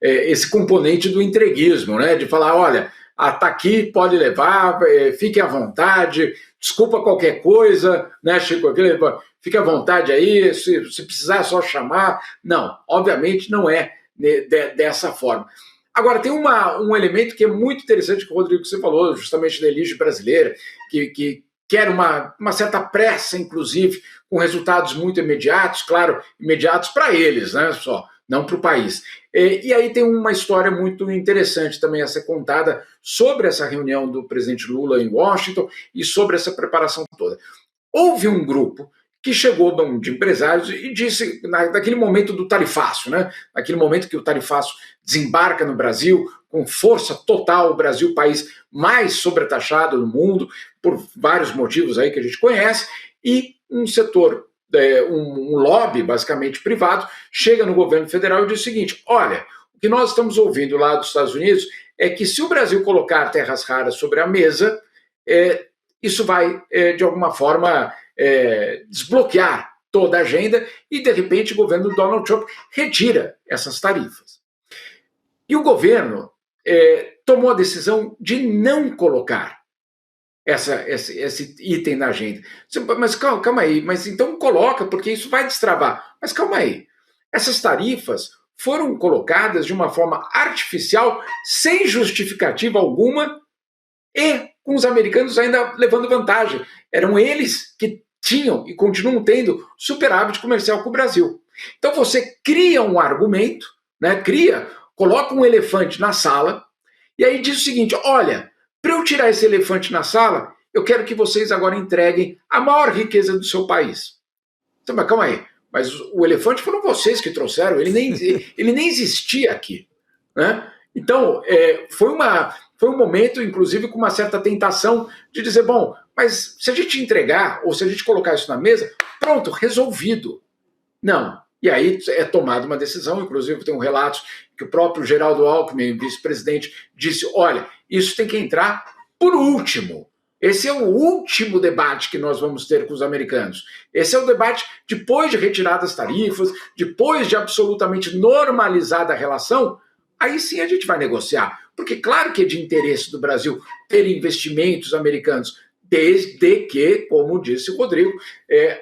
esse componente do entreguismo, né? De falar, olha, tá aqui, pode levar, fique à vontade, desculpa qualquer coisa, né, Chico? Fique à vontade aí, se precisar é só chamar. Não, obviamente não é dessa forma. Agora, tem um elemento que é muito interessante que o Rodrigo você falou, justamente da elite brasileira, que quer uma certa pressa, inclusive, com resultados muito imediatos, claro, imediatos para eles, né, só, não para o país. E aí tem uma história muito interessante também a ser contada sobre essa reunião do presidente Lula em Washington e sobre essa preparação toda. Houve um grupo que chegou de empresários e disse, naquele momento do tarifaço, né? Naquele momento que o tarifaço desembarca no Brasil, com força total, o Brasil, o país mais sobretaxado do mundo, por vários motivos aí que a gente conhece, e um setor, um lobby basicamente privado, chega no governo federal e diz o seguinte, olha, o que nós estamos ouvindo lá dos Estados Unidos é que se o Brasil colocar terras raras sobre a mesa, isso vai, de alguma forma, desbloquear toda a agenda e, de repente, o governo do Donald Trump retira essas tarifas. E o governo tomou a decisão de não colocar esse item na agenda. Mas calma aí, mas então coloca, porque isso vai destravar. Mas calma aí, essas tarifas foram colocadas de uma forma artificial, sem justificativa alguma, e com os americanos ainda levando vantagem. Eram eles que tinham e continuam tendo superávit comercial com o Brasil. Então você cria um argumento, né? Coloca um elefante na sala e aí diz o seguinte, olha, para eu tirar esse elefante na sala, eu quero que vocês agora entreguem a maior riqueza do seu país. Então, mas calma aí, mas o elefante foram vocês que trouxeram, ele nem existia aqui. né? Então, foi um momento, inclusive, com uma certa tentação de dizer, bom, mas se a gente entregar, ou se a gente colocar isso na mesa, pronto, resolvido. Não. E aí é tomada uma decisão, inclusive tem um relato que o próprio Geraldo Alckmin, vice-presidente, disse, olha, isso tem que entrar por último. Esse é o último debate que nós vamos ter com os americanos. Esse é o debate depois de retirar das tarifas, depois de absolutamente normalizada a relação, aí sim a gente vai negociar. Porque claro que é de interesse do Brasil ter investimentos americanos, desde que, como disse o Rodrigo,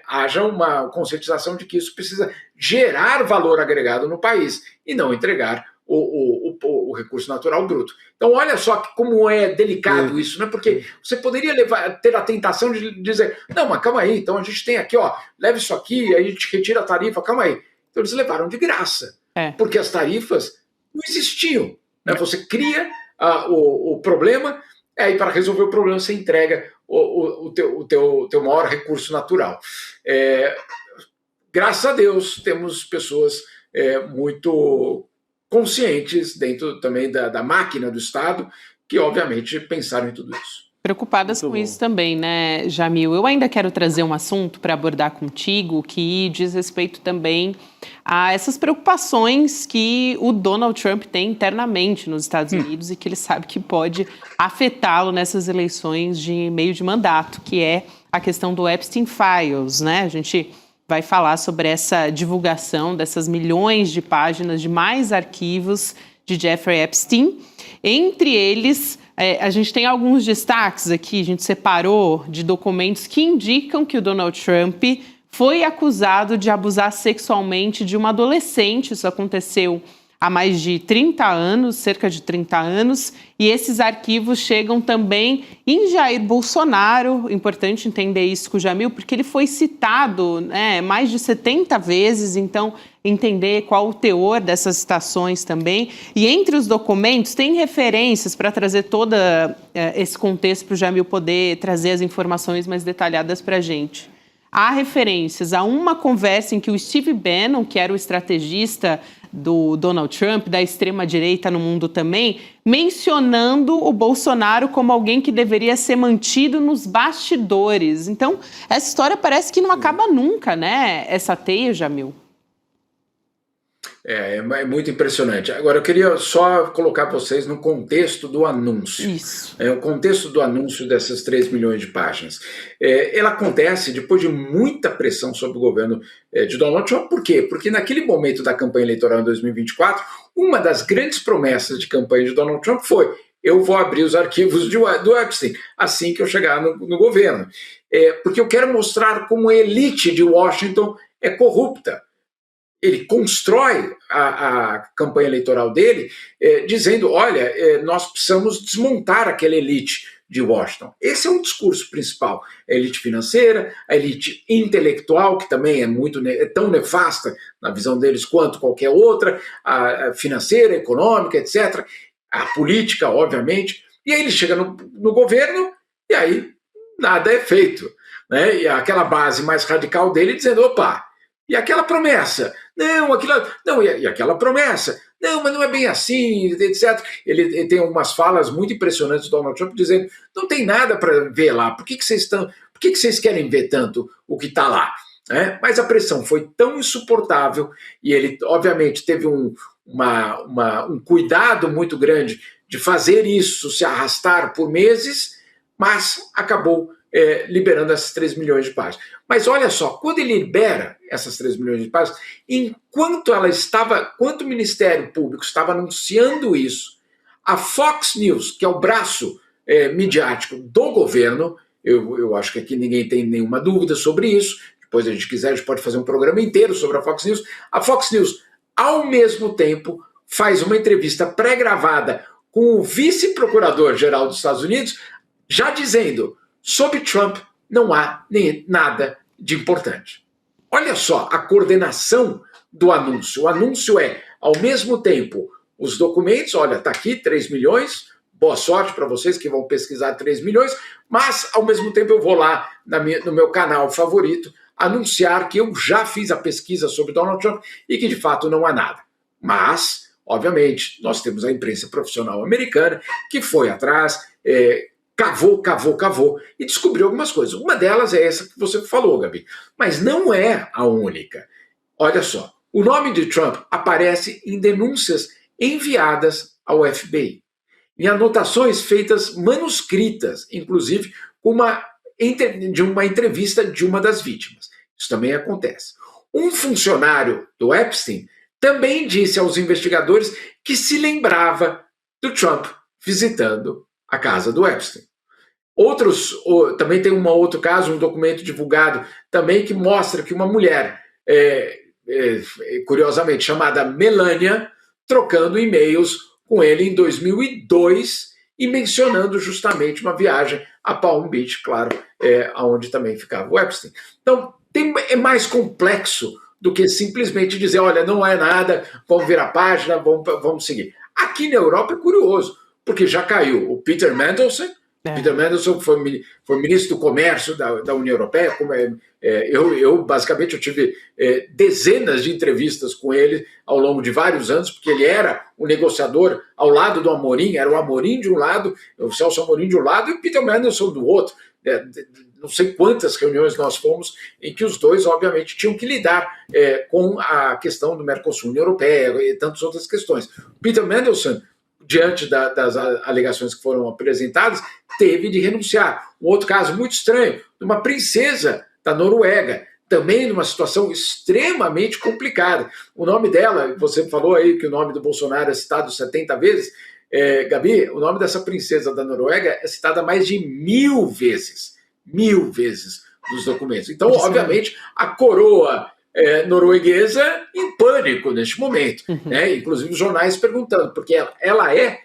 haja uma conscientização de que isso precisa gerar valor agregado no país e não entregar o recurso natural bruto. Então, olha só como é delicado isso, né? Porque você poderia ter a tentação de dizer, não, mas calma aí, então a gente tem aqui, ó, leva isso aqui, aí a gente retira a tarifa, calma aí. Então eles levaram de graça, porque as tarifas não existiam, né? Você cria o problema, aí para resolver o problema você entrega o teu maior recurso natural. Graças a Deus temos pessoas muito conscientes dentro também da máquina do Estado, que obviamente pensaram em tudo isso. Preocupadas com isso também, né, Jamil? Eu ainda quero trazer um assunto para abordar contigo que diz respeito também a essas preocupações que o Donald Trump tem internamente nos Estados Unidos e que ele sabe que pode afetá-lo nessas eleições de meio de mandato, que é a questão do Epstein Files, né? A gente vai falar sobre essa divulgação dessas milhões de páginas de mais arquivos de Jeffrey Epstein. Entre eles, a gente tem alguns destaques aqui, a gente separou de documentos que indicam que o Donald Trump foi acusado de abusar sexualmente de uma adolescente. Isso aconteceu há mais de 30 anos, cerca de 30 anos, e esses arquivos chegam também em Jair Bolsonaro. Importante entender isso com o Jamil, porque ele foi citado, né, mais de 70 vezes, então entender qual o teor dessas citações também. E entre os documentos tem referências para trazer todo esse contexto para o Jamil poder trazer as informações mais detalhadas para a gente. Há referências a uma conversa em que o Steve Bannon, que era o estrategista do Donald Trump, da extrema-direita no mundo também, mencionando o Bolsonaro como alguém que deveria ser mantido nos bastidores. Então, essa história parece que não acaba nunca, né? Essa teia, Jamil. É muito impressionante. Agora, eu queria só colocar vocês no contexto do anúncio. Isso. O contexto do anúncio dessas 3 milhões de páginas. Ela acontece depois de muita pressão sobre o governo de Donald Trump. Por quê? Porque naquele momento da campanha eleitoral em 2024, uma das grandes promessas de campanha de Donald Trump foi: eu vou abrir os arquivos do Epstein assim que eu chegar no governo. Porque eu quero mostrar como a elite de Washington é corrupta. Ele constrói a campanha eleitoral dele dizendo, olha, nós precisamos desmontar aquela elite de Washington. Esse é um discurso principal. A elite financeira, a elite intelectual, que também é tão nefasta na visão deles quanto qualquer outra, a financeira, econômica, etc. A política, obviamente. E aí ele chega no governo e aí nada é feito, né? E aquela base mais radical dele dizendo, opa, e aquela promessa? E aquela promessa? Não, mas não é bem assim, etc. Ele tem umas falas muito impressionantes do Donald Trump dizendo, não tem nada para ver lá, por que vocês querem ver tanto o que está lá? Mas a pressão foi tão insuportável e ele, obviamente, teve um cuidado muito grande de fazer isso se arrastar por meses, mas acabou liberando essas 3 milhões de páginas. Mas olha só, quando ele libera essas 3 milhões de páginas, enquanto o Ministério Público estava anunciando isso, a Fox News, que é o braço midiático do governo, eu acho que aqui ninguém tem nenhuma dúvida sobre isso, depois, se a gente quiser, a gente pode fazer um programa inteiro sobre a Fox News, ao mesmo tempo, faz uma entrevista pré-gravada com o vice-procurador-geral dos Estados Unidos, já dizendo, sobre Trump não há nem nada de importante. Olha só a coordenação do anúncio. O anúncio ao mesmo tempo, os documentos, olha, está aqui 3 milhões, boa sorte para vocês que vão pesquisar 3 milhões, mas ao mesmo tempo eu vou lá no meu canal favorito anunciar que eu já fiz a pesquisa sobre Donald Trump e que de fato não há nada. Mas obviamente, nós temos a imprensa profissional americana que foi atrás, cavou e descobriu algumas coisas. Uma delas é essa que você falou, Gabi, mas não é a única. Olha só, o nome de Trump aparece em denúncias enviadas ao FBI, em anotações feitas manuscritas, inclusive de uma entrevista de uma das vítimas. Isso também acontece. Um funcionário do Epstein também disse aos investigadores que se lembrava do Trump visitando a casa do Epstein. Também tem um outro caso, um documento divulgado também que mostra que uma mulher, curiosamente chamada Melania, trocando e-mails com ele em 2002 e mencionando justamente uma viagem a Palm Beach, claro, onde também ficava o Epstein. Então, é mais complexo do que simplesmente dizer, olha, não é nada, vamos virar a página, vamos seguir. Aqui na Europa é curioso, porque já caiu o Peter Mandelson. Peter Mandelson foi ministro do Comércio da União Europeia. Basicamente, eu tive dezenas de entrevistas com ele ao longo de vários anos, porque ele era o negociador ao lado do Amorim, era o Amorim de um lado, o Celso Amorim de um lado e o Peter Mandelson do outro. Não sei quantas reuniões nós fomos em que os dois, obviamente, tinham que lidar com a questão do Mercosul, União Europeia e tantas outras questões. Peter Mandelson, diante das alegações que foram apresentadas, teve de renunciar. Um outro caso muito estranho, de uma princesa da Noruega, também numa situação extremamente complicada. O nome dela, você falou aí que o nome do Bolsonaro é citado 70 vezes, Gabi, o nome dessa princesa da Noruega é citado mais de 1000 vezes. 1000 vezes nos documentos. Então, obviamente, a coroa norueguesa em pânico neste momento, né? Inclusive os jornais perguntando, porque ela é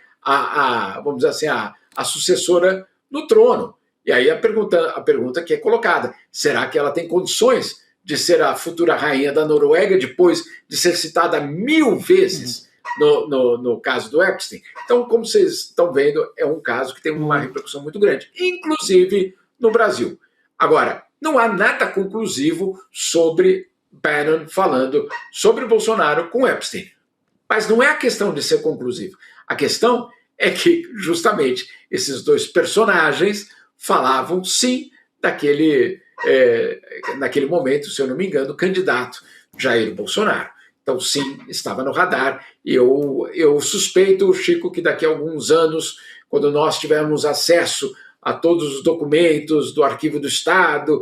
vamos dizer assim, a sucessora no trono. E aí a pergunta que é colocada, será que ela tem condições de ser a futura rainha da Noruega depois de ser citada 1000 vezes no caso do Epstein? Então, como vocês estão vendo, é um caso que tem uma repercussão muito grande, inclusive no Brasil. Agora, não há nada conclusivo sobre Bannon falando sobre Bolsonaro com Epstein. Mas não é a questão de ser conclusivo. A questão é que, justamente, esses dois personagens falavam, sim, naquele momento, se eu não me engano, o candidato Jair Bolsonaro. Então, sim, estava no radar. E eu suspeito, Chico, que daqui a alguns anos, quando nós tivermos acesso a todos os documentos do Arquivo do Estado,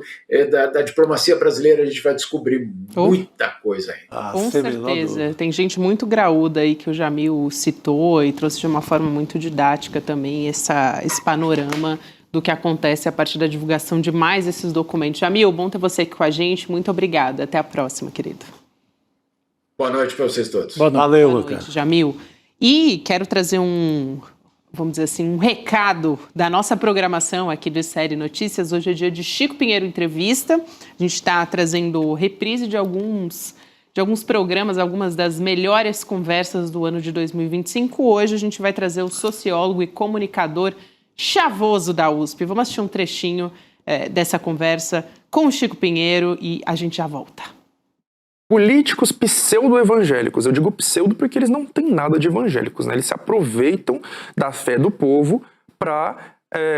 da diplomacia brasileira, a gente vai descobrir muita coisa aí. Com certeza. Tem gente muito graúda aí que o Jamil citou e trouxe de uma forma muito didática também esse panorama do que acontece a partir da divulgação de mais esses documentos. Jamil, bom ter você aqui com a gente. Muito obrigada. Até a próxima, querido. Boa noite para vocês todos. Valeu, Boa noite, Jamil. E quero trazer vamos dizer assim, um recado da nossa programação aqui do Série Notícias. Hoje é dia de Chico Pinheiro Entrevista. A gente está trazendo reprise de alguns programas, algumas das melhores conversas do ano de 2025. Hoje a gente vai trazer o sociólogo e comunicador Chavoso da USP. Vamos assistir um trechinho dessa conversa com o Chico Pinheiro e a gente já volta. Políticos pseudo-evangélicos, eu digo pseudo porque eles não têm nada de evangélicos, né? Eles se aproveitam da fé do povo para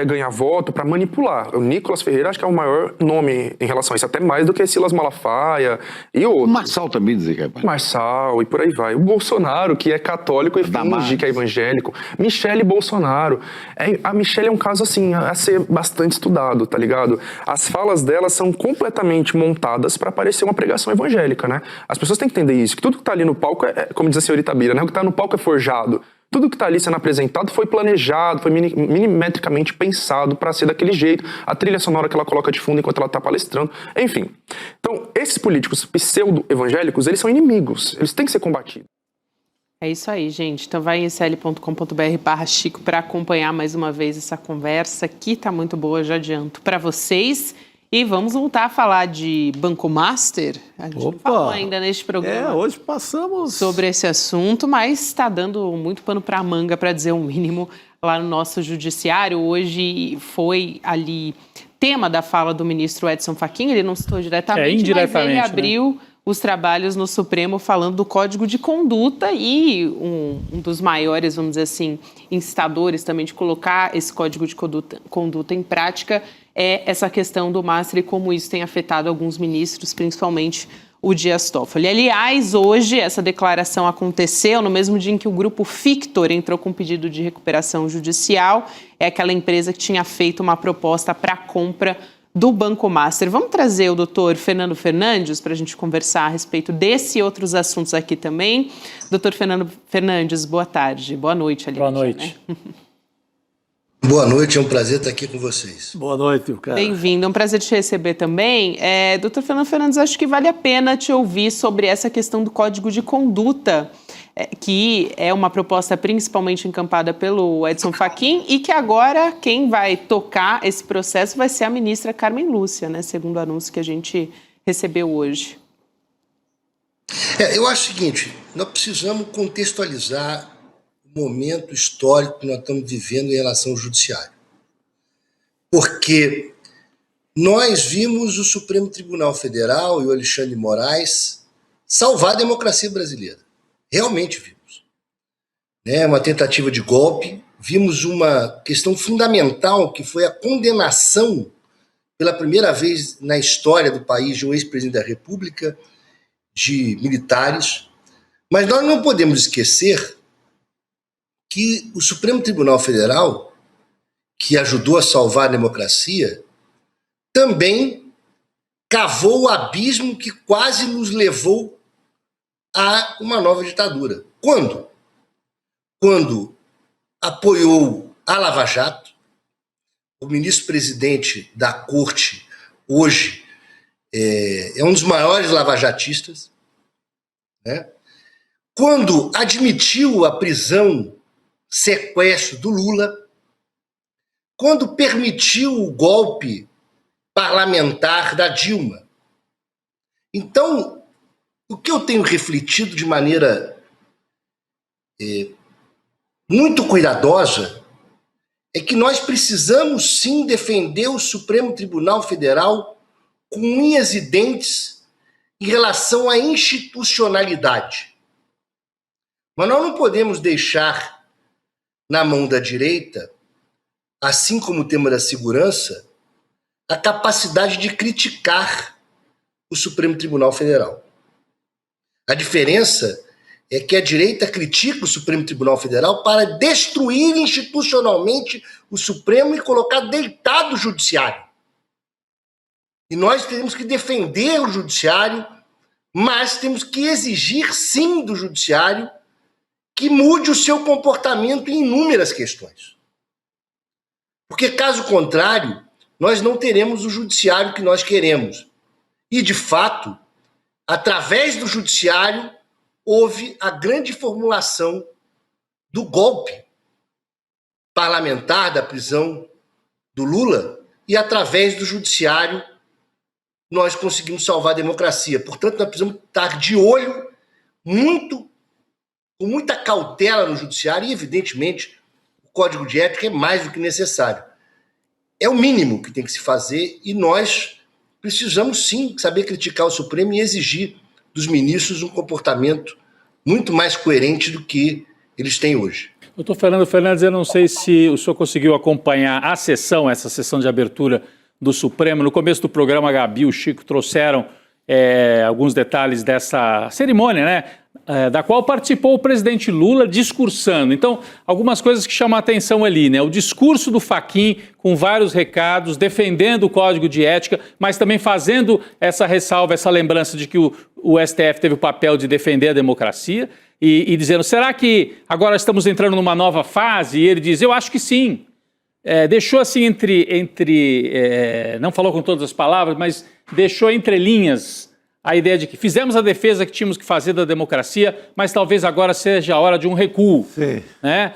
ganhar voto, para manipular. O Nicolas Ferreira acho que é o maior nome em relação a isso, até mais do que Silas Malafaia e outros. Marçal também dizia que é pai. Marçal e por aí vai. O Bolsonaro, que é católico e finge que é evangélico. Michele Bolsonaro. A Michele é um caso assim, a ser bastante estudado, tá ligado? As falas dela são completamente montadas para parecer uma pregação evangélica, né? As pessoas têm que entender isso, que tudo que tá ali no palco como diz a senhorita Bira, né? O que tá no palco é forjado. Tudo que está ali sendo apresentado foi planejado, foi milimetricamente pensado para ser daquele jeito. A trilha sonora que ela coloca de fundo enquanto ela está palestrando. Enfim. Então, esses políticos pseudo-evangélicos, eles são inimigos. Eles têm que ser combatidos. É isso aí, gente. Então vai em sl.com.br/Chico para acompanhar mais uma vez essa conversa que está muito boa, já adianto para vocês. E vamos voltar a falar de Banco Master. A gente não falou ainda neste programa. Hoje passamos sobre esse assunto, mas está dando muito pano para a manga, para dizer o mínimo, lá no nosso judiciário. Hoje foi ali tema da fala do ministro Edson Fachin. Ele não citou diretamente, indiretamente, mas ele abriu os trabalhos no Supremo falando do Código de Conduta e um dos maiores, vamos dizer assim, incitadores também de colocar esse Código de Conduta em prática é essa questão do Mastro e como isso tem afetado alguns ministros, principalmente o Dias Toffoli. Aliás, hoje essa declaração aconteceu no mesmo dia em que o grupo Fictor entrou com pedido de recuperação judicial. É aquela empresa que tinha feito uma proposta para a compra do Banco Master. Vamos trazer o doutor Fernando Fernandes para a gente conversar a respeito desse e outros assuntos aqui também. Doutor Fernando Fernandes, boa tarde. Boa noite, aliás. Boa noite. Né? Boa noite, é um prazer estar aqui com vocês. Boa noite, cara. Bem-vindo, é um prazer te receber também. Doutor Fernando Fernandes, acho que vale a pena te ouvir sobre essa questão do Código de Conduta, que é uma proposta principalmente encampada pelo Edson Fachin e que agora quem vai tocar esse processo vai ser a ministra Carmen Lúcia, né, segundo o anúncio que a gente recebeu hoje. Eu acho o seguinte, nós precisamos contextualizar o momento histórico que nós estamos vivendo em relação ao judiciário. Porque nós vimos o Supremo Tribunal Federal e o Alexandre de Moraes salvar a democracia brasileira. Realmente vimos. Uma tentativa de golpe, vimos uma questão fundamental que foi a condenação pela primeira vez na história do país de um ex-presidente da República, de militares, mas nós não podemos esquecer que o Supremo Tribunal Federal, que ajudou a salvar a democracia, também cavou o abismo que quase nos levou a uma nova ditadura. Quando? Quando apoiou a Lava Jato, o ministro-presidente da Corte, hoje, é um dos maiores lavajatistas, né? Quando admitiu a prisão, sequestro do Lula, quando permitiu o golpe parlamentar da Dilma. Então, o que eu tenho refletido de maneira muito cuidadosa é que nós precisamos sim defender o Supremo Tribunal Federal com unhas e dentes em relação à institucionalidade. Mas nós não podemos deixar na mão da direita, assim como o tema da segurança, a capacidade de criticar o Supremo Tribunal Federal. A diferença é que a direita critica o Supremo Tribunal Federal para destruir institucionalmente o Supremo e colocar deitado o Judiciário. E nós temos que defender o Judiciário, mas temos que exigir sim do Judiciário que mude o seu comportamento em inúmeras questões. Porque, caso contrário, nós não teremos o judiciário que nós queremos. E, de fato, através do judiciário, houve a grande formulação do golpe parlamentar da prisão do Lula e, através do judiciário, nós conseguimos salvar a democracia. Portanto, nós precisamos estar de olho com muita cautela no judiciário e, evidentemente, o Código de Ética é mais do que necessário. É o mínimo que tem que se fazer e nós precisamos, sim, saber criticar o Supremo e exigir dos ministros um comportamento muito mais coerente do que eles têm hoje. Doutor Fernando Fernandes, eu não sei se o senhor conseguiu acompanhar a sessão, essa sessão de abertura do Supremo. No começo do programa, a Gabi e o Chico trouxeram alguns detalhes dessa cerimônia, né? Da qual participou o presidente Lula discursando. Então, algumas coisas que chamam a atenção ali, né? O discurso do Fachin com vários recados, defendendo o Código de Ética, mas também fazendo essa ressalva, essa lembrança de que o STF teve o papel de defender a democracia e dizendo, será que agora estamos entrando numa nova fase? E ele diz, eu acho que sim. Deixou assim não falou com todas as palavras, mas deixou entre linhas a ideia de que fizemos a defesa que tínhamos que fazer da democracia, mas talvez agora seja a hora de um recuo. Sim. Né?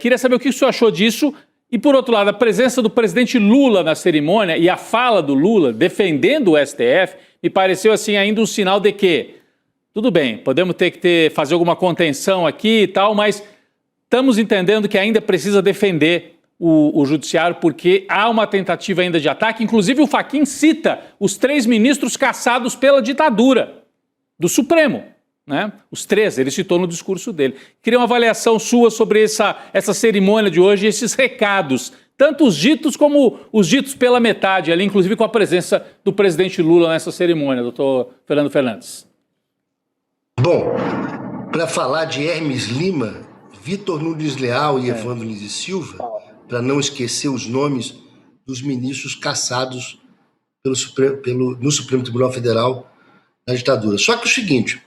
Queria saber o que o senhor achou disso. E, por outro lado, a presença do presidente Lula na cerimônia e a fala do Lula defendendo o STF me pareceu assim ainda um sinal de que, tudo bem, podemos ter que fazer alguma contenção aqui e tal, mas estamos entendendo que ainda precisa defender o judiciário, porque há uma tentativa ainda de ataque. Inclusive, o Fachin cita os 3 ministros caçados pela ditadura. do Supremo, né? Os 13, ele citou no discurso dele. Queria uma avaliação sua sobre essa cerimônia de hoje e esses recados, tanto os ditos como os ditos pela metade, ali, inclusive com a presença do presidente Lula nessa cerimônia, doutor Fernando Fernandes. Bom, para falar de Hermes Lima, Vitor Nunes Leal e Evandro Nunes e Silva, para não esquecer os nomes dos ministros caçados no Supremo Tribunal Federal na ditadura. Só que o seguinte,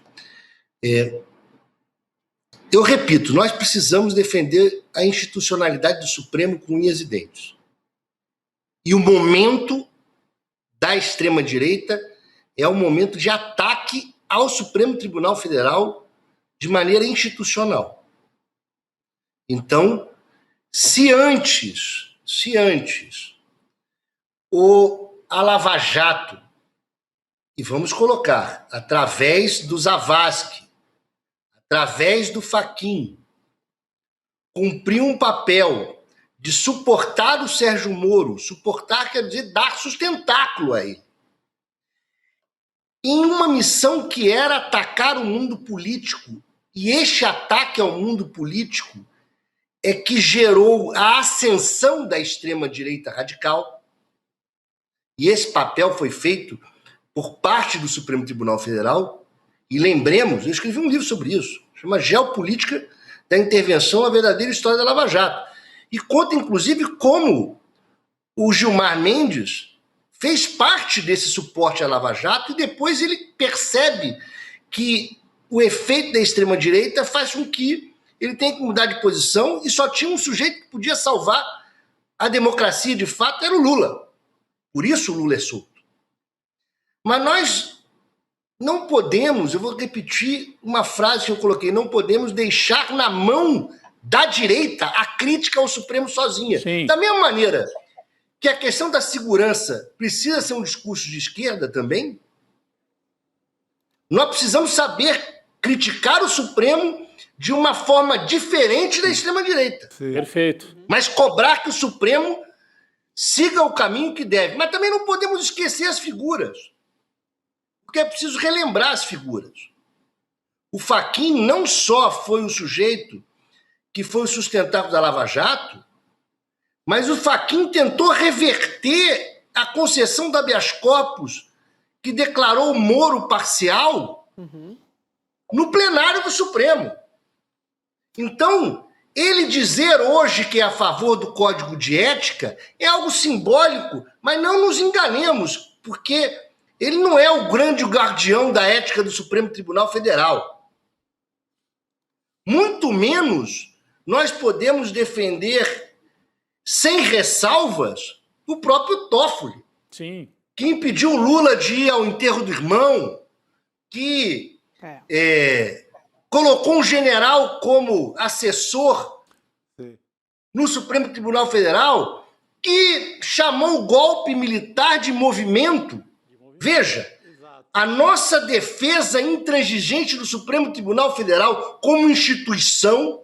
eu repito, nós precisamos defender a institucionalidade do Supremo com unhas e dentes. E o momento da extrema-direita é um momento de ataque ao Supremo Tribunal Federal de maneira institucional. Então, se antes a Lava Jato, e vamos colocar, através do Zavascki, através do Fachin, cumpriu um papel de suportar o Sérgio Moro, suportar quer dizer dar sustentáculo a ele, em uma missão que era atacar o mundo político, e este ataque ao mundo político é que gerou a ascensão da extrema-direita radical, e esse papel foi feito por parte do Supremo Tribunal Federal, e lembremos, eu escrevi um livro sobre isso, chama Geopolítica da Intervenção, a verdadeira história da Lava Jato, e conta, inclusive, como o Gilmar Mendes fez parte desse suporte à Lava Jato, e depois ele percebe que o efeito da extrema-direita faz com que ele tenha que mudar de posição, e só tinha um sujeito que podia salvar a democracia de fato, era o Lula. Por isso o Lula é solto. Mas nós não podemos, eu vou repetir uma frase que eu coloquei, não podemos deixar na mão da direita a crítica ao Supremo sozinha. Sim. Da mesma maneira que a questão da segurança precisa ser um discurso de esquerda também, nós precisamos saber criticar o Supremo de uma forma diferente da extrema-direita. Perfeito. Mas cobrar que o Supremo siga o caminho que deve. Mas também não podemos esquecer as figuras, porque é preciso relembrar as figuras. O Fachin não só foi o sujeito que foi o sustentáculo da Lava Jato, mas o Fachin tentou reverter a concessão do habeas corpus que declarou o Moro parcial no plenário do Supremo. Então, ele dizer hoje que é a favor do Código de Ética é algo simbólico, mas não nos enganemos, porque ele não é o grande guardião da ética do Supremo Tribunal Federal. Muito menos nós podemos defender, sem ressalvas, o próprio Toffoli, Sim. que impediu o Lula de ir ao enterro do irmão, que colocou um general como assessor no Supremo Tribunal Federal, que chamou o golpe militar de movimento. Veja, a nossa defesa intransigente do Supremo Tribunal Federal como instituição,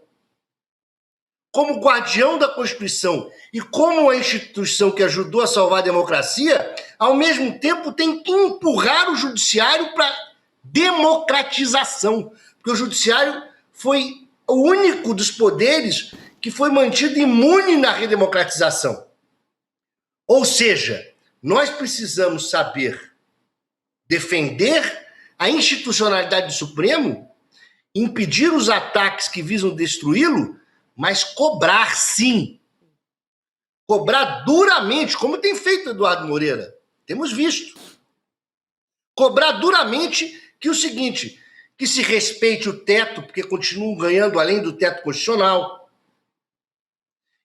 como guardião da Constituição e como a instituição que ajudou a salvar a democracia, ao mesmo tempo tem que empurrar o judiciário para democratização, porque o judiciário foi o único dos poderes que foi mantido imune na redemocratização. Ou seja, nós precisamos saber defender a institucionalidade do Supremo, impedir os ataques que visam destruí-lo, mas cobrar sim. Cobrar duramente, como tem feito Eduardo Moreira. Temos visto. Cobrar duramente que o seguinte, que se respeite o teto, porque continuam ganhando além do teto constitucional.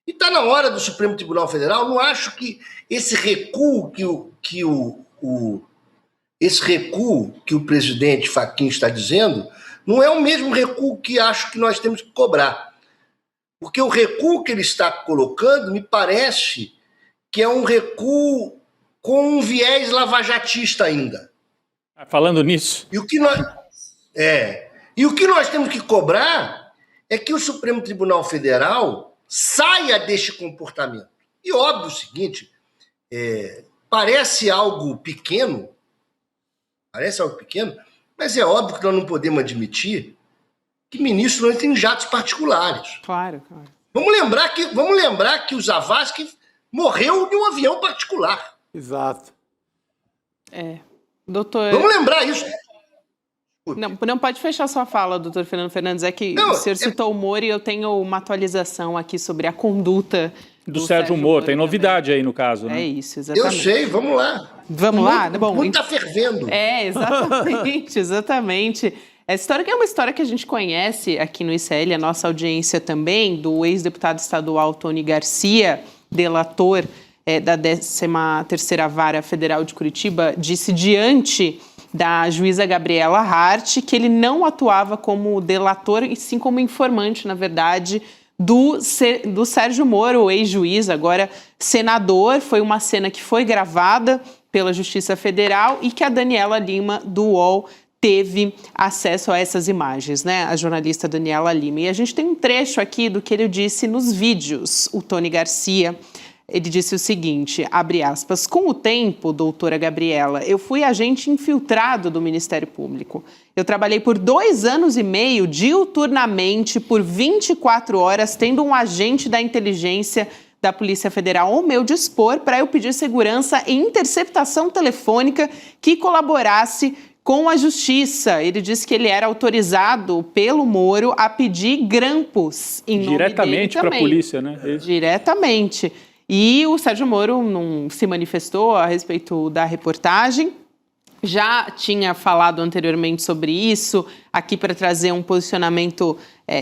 E está na hora do Supremo Tribunal Federal, não acho que esse recuo esse recuo que o presidente Fachin está dizendo não é o mesmo recuo que acho que nós temos que cobrar. Porque o recuo que ele está colocando me parece que é um recuo com um viés lavajatista ainda. Falando nisso. E o que nós temos que cobrar é que o Supremo Tribunal Federal saia deste comportamento. E óbvio o seguinte, parece algo pequeno, Mas é óbvio que nós não podemos admitir que ministro entra em jatos particulares. Claro, claro. Vamos lembrar que o Zavascki morreu em um avião particular. Exato. Doutor... Vamos lembrar isso. Não pode fechar sua fala, doutor Fernando Fernandes. É que o senhor citou o Moro e eu tenho uma atualização aqui sobre a conduta do Sérgio Moro. Tem novidade aí no caso, né? É isso, exatamente. Eu sei, vamos lá. Vamos lá? Bom, muito tá fervendo. Exatamente, exatamente. Essa história que é uma história que a gente conhece aqui no ICL, a nossa audiência também, do ex-deputado estadual Tony Garcia, delator da 13ª Vara Federal de Curitiba, disse diante da juíza Gabriela Hart que ele não atuava como delator, e sim como informante, na verdade, do Sérgio Moro, o ex-juiz, agora senador. Foi uma cena que foi gravada pela Justiça Federal e que a Daniela Lima, do UOL, teve acesso a essas imagens, né? A jornalista Daniela Lima. E a gente tem um trecho aqui do que ele disse nos vídeos. O Tony Garcia, ele disse o seguinte, abre aspas, com o tempo, doutora Gabriela, eu fui agente infiltrado do Ministério Público. Eu trabalhei por 2 anos e meio, diuturnamente, por 24 horas, tendo um agente da inteligência da Polícia Federal ao meu dispor para eu pedir segurança e interceptação telefônica que colaborasse com a Justiça. Ele disse que ele era autorizado pelo Moro a pedir grampos em nome dele também. Diretamente para a polícia, né? Diretamente. E o Sérgio Moro não se manifestou a respeito da reportagem. Já tinha falado anteriormente sobre isso, aqui para trazer um posicionamento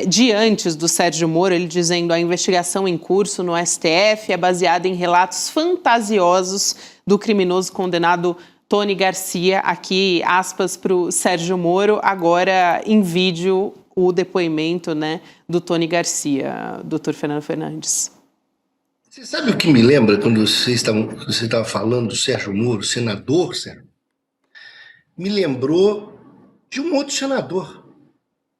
de antes do Sérgio Moro, ele dizendo a investigação em curso no STF é baseada em relatos fantasiosos do criminoso condenado Tony Garcia. Aqui, aspas para o Sérgio Moro, agora em vídeo o depoimento, né, do Tony Garcia, doutor Fernando Fernandes. Você sabe o que me lembra quando você estava falando do Sérgio Moro, senador, Sérgio? Me lembrou de um outro senador,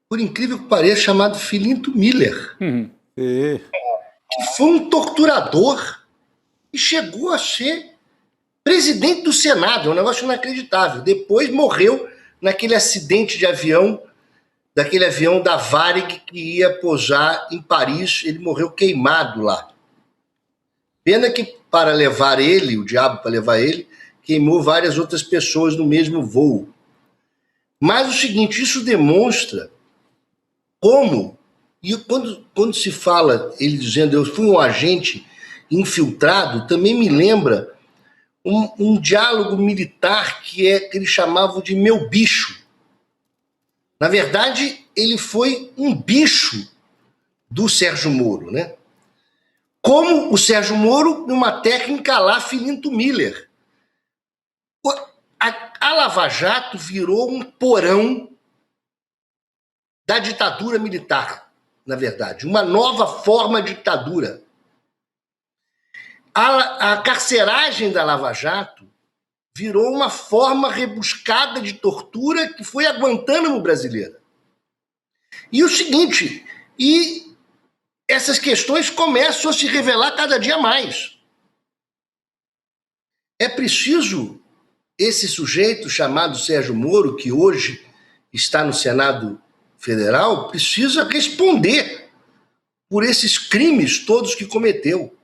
por incrível que pareça, chamado Filinto Miller, que foi um torturador e chegou a ser presidente do Senado, é um negócio inacreditável. Depois morreu naquele acidente de avião, daquele avião da Varig que ia pousar em Paris, ele morreu queimado lá. Pena que para levar ele, o diabo para levar ele, queimou várias outras pessoas no mesmo voo. Mas o seguinte, isso demonstra como, e quando se fala, ele dizendo eu fui um agente infiltrado, também me lembra um diálogo militar que eles chamavam de meu bicho. Na verdade, ele foi um bicho do Sérgio Moro, né? Como o Sérgio Moro, numa técnica lá Filinto Miller. A Lava Jato virou um porão da ditadura militar, na verdade. Uma nova forma de ditadura. A carceragem da Lava Jato virou uma forma rebuscada de tortura que foi a Guantánamo brasileira. E o seguinte, essas questões começam a se revelar cada dia mais. É preciso esse sujeito chamado Sérgio Moro, que hoje está no Senado Federal, precisa responder por esses crimes todos que cometeu.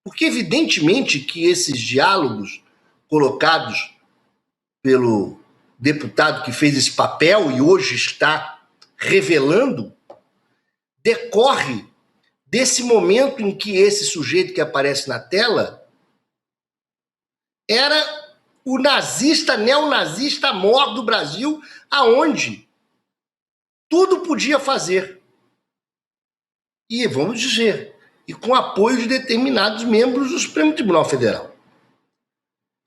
Porque evidentemente que esses diálogos colocados pelo deputado que fez esse papel e hoje está revelando, decorre desse momento em que esse sujeito que aparece na tela era o nazista, neonazista maior do Brasil, aonde tudo podia fazer. E, vamos dizer, e com apoio de determinados membros do Supremo Tribunal Federal.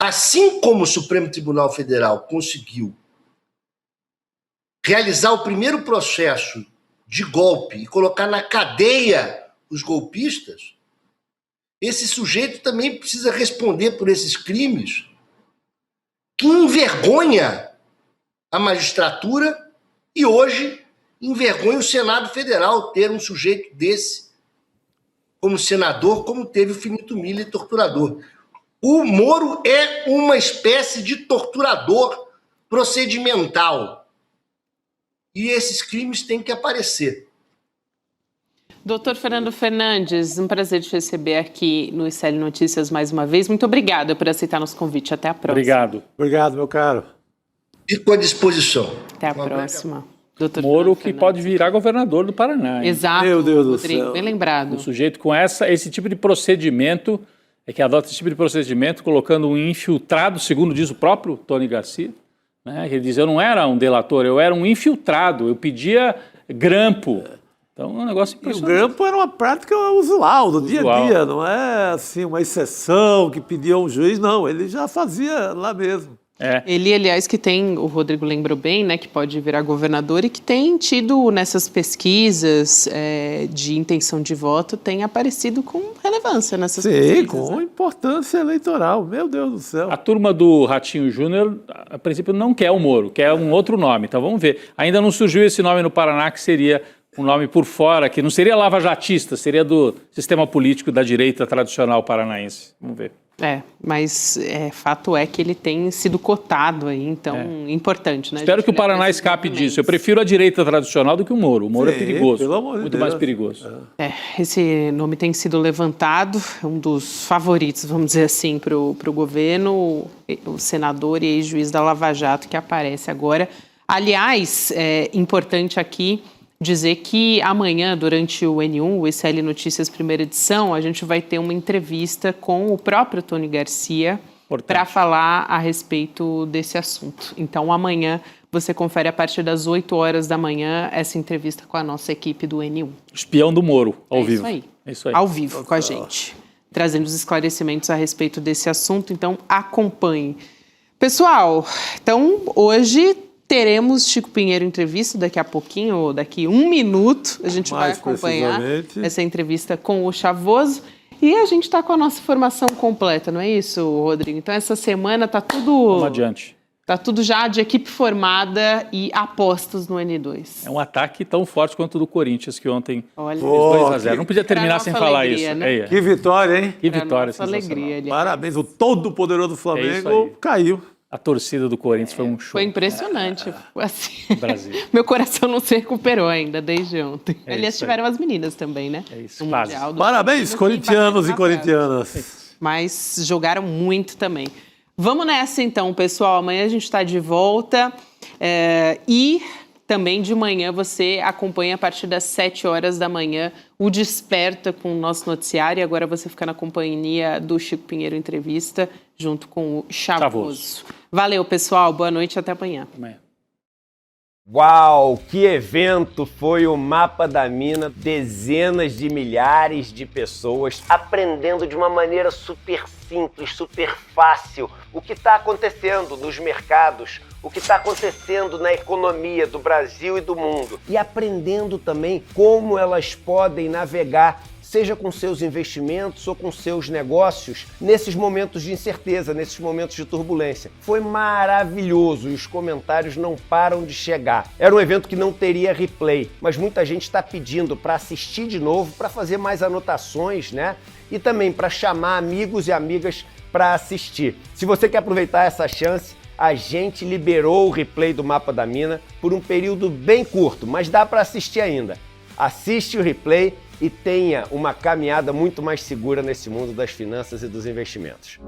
Assim como o Supremo Tribunal Federal conseguiu realizar o primeiro processo de golpe e colocar na cadeia os golpistas, esse sujeito também precisa responder por esses crimes que envergonha a magistratura e hoje envergonha o Senado Federal ter um sujeito desse como senador, como teve o Filinto Miller, torturador. O Moro é uma espécie de torturador procedimental. E esses crimes têm que aparecer. Doutor Fernando Fernandes, um prazer te receber aqui no ICL Notícias mais uma vez. Muito obrigada por aceitar nosso convite. Até a próxima. Obrigado. Obrigado, meu caro. Fico à disposição. Até a próxima. Doutor Moro que Fernando pode virar governador do Paraná. Hein? Exato, Meu Deus do Rodrigo, céu. bem lembrado. Um sujeito com esse tipo de procedimento, que adota esse tipo de procedimento, colocando um infiltrado, segundo diz o próprio Tony Garcia, né? Ele diz, eu não era um delator, eu era um infiltrado, eu pedia grampo. Então é um negócio E o impressionante. grampo era uma prática usual, do dia a dia, não é assim uma exceção que pedia um juiz, não, ele já fazia lá mesmo. Ele, aliás, que tem, o Rodrigo lembrou bem, né, que pode virar governador e que tem tido nessas pesquisas de intenção de voto, tem aparecido com relevância nessas pesquisas. Sim, com importância eleitoral, meu Deus do céu. A turma do Ratinho Júnior, a princípio, não quer o Moro, quer um outro nome. Então vamos ver. Ainda não surgiu esse nome no Paraná, que seria um nome por fora, que não seria lava-jatista, seria do sistema político da direita tradicional paranaense. Vamos ver. Mas fato é que ele tem sido cotado aí, então importante, né? Espero que o Paraná escape disso. Eu prefiro a direita tradicional do que o Moro. O Moro é perigoso, pelo amor de muito Deus. mais perigoso. Esse nome tem sido levantado, é um dos favoritos, vamos dizer assim, para o governo, o senador e ex-juiz da Lava Jato que aparece agora. Aliás, é importante aqui dizer que amanhã, durante o N1, o ICL Notícias primeira edição, a gente vai ter uma entrevista com o próprio Tony Garcia para falar a respeito desse assunto. Então, amanhã você confere a partir das 8 horas da manhã essa entrevista com a nossa equipe do N1. Espião do Moro, ao vivo. É isso aí. Ao vivo com a gente, trazendo os esclarecimentos a respeito desse assunto. Então, acompanhe. Pessoal, então, hoje teremos Chico Pinheiro entrevista daqui a pouquinho, ou daqui 1 minuto, a gente vai acompanhar essa entrevista com o Chavoso. E a gente está com a nossa formação completa, não é isso, Rodrigo? Então essa semana está tudo... Vamos adiante. Está tudo já de equipe formada e apostos no N2. É um ataque tão forte quanto o do Corinthians, que ontem fez 2-0. Não podia terminar sem falar alegria, isso. Né? Que vitória, hein? Que vitória, nossa alegria. Parabéns, o todo-poderoso Flamengo caiu. A torcida do Corinthians foi um show. Foi impressionante. Assim, Brasil. Meu coração não se recuperou ainda desde ontem. Aliás, tiveram as meninas também, né? É isso, Parabéns, corintianos e corintianas. Mas jogaram muito também. Vamos nessa então, pessoal. Amanhã a gente está de volta. E também de manhã você acompanha a partir das 7 horas da manhã o Desperta com o nosso noticiário. E agora você fica na companhia do Chico Pinheiro Entrevista, junto com o Chavoso. Valeu, pessoal. Boa noite e até amanhã. Uau, que evento foi o Mapa da Mina. Dezenas de milhares de pessoas aprendendo de uma maneira super simples, super fácil o que está acontecendo nos mercados, o que está acontecendo na economia do Brasil e do mundo. E aprendendo também como elas podem navegar, seja com seus investimentos ou com seus negócios, nesses momentos de incerteza, nesses momentos de turbulência. Foi maravilhoso e os comentários não param de chegar. Era um evento que não teria replay, mas muita gente está pedindo para assistir de novo, para fazer mais anotações, né? E também para chamar amigos e amigas para assistir. Se você quer aproveitar essa chance, a gente liberou o replay do Mapa da Mina por um período bem curto, mas dá para assistir ainda. Assiste o replay e tenha uma caminhada muito mais segura nesse mundo das finanças e dos investimentos.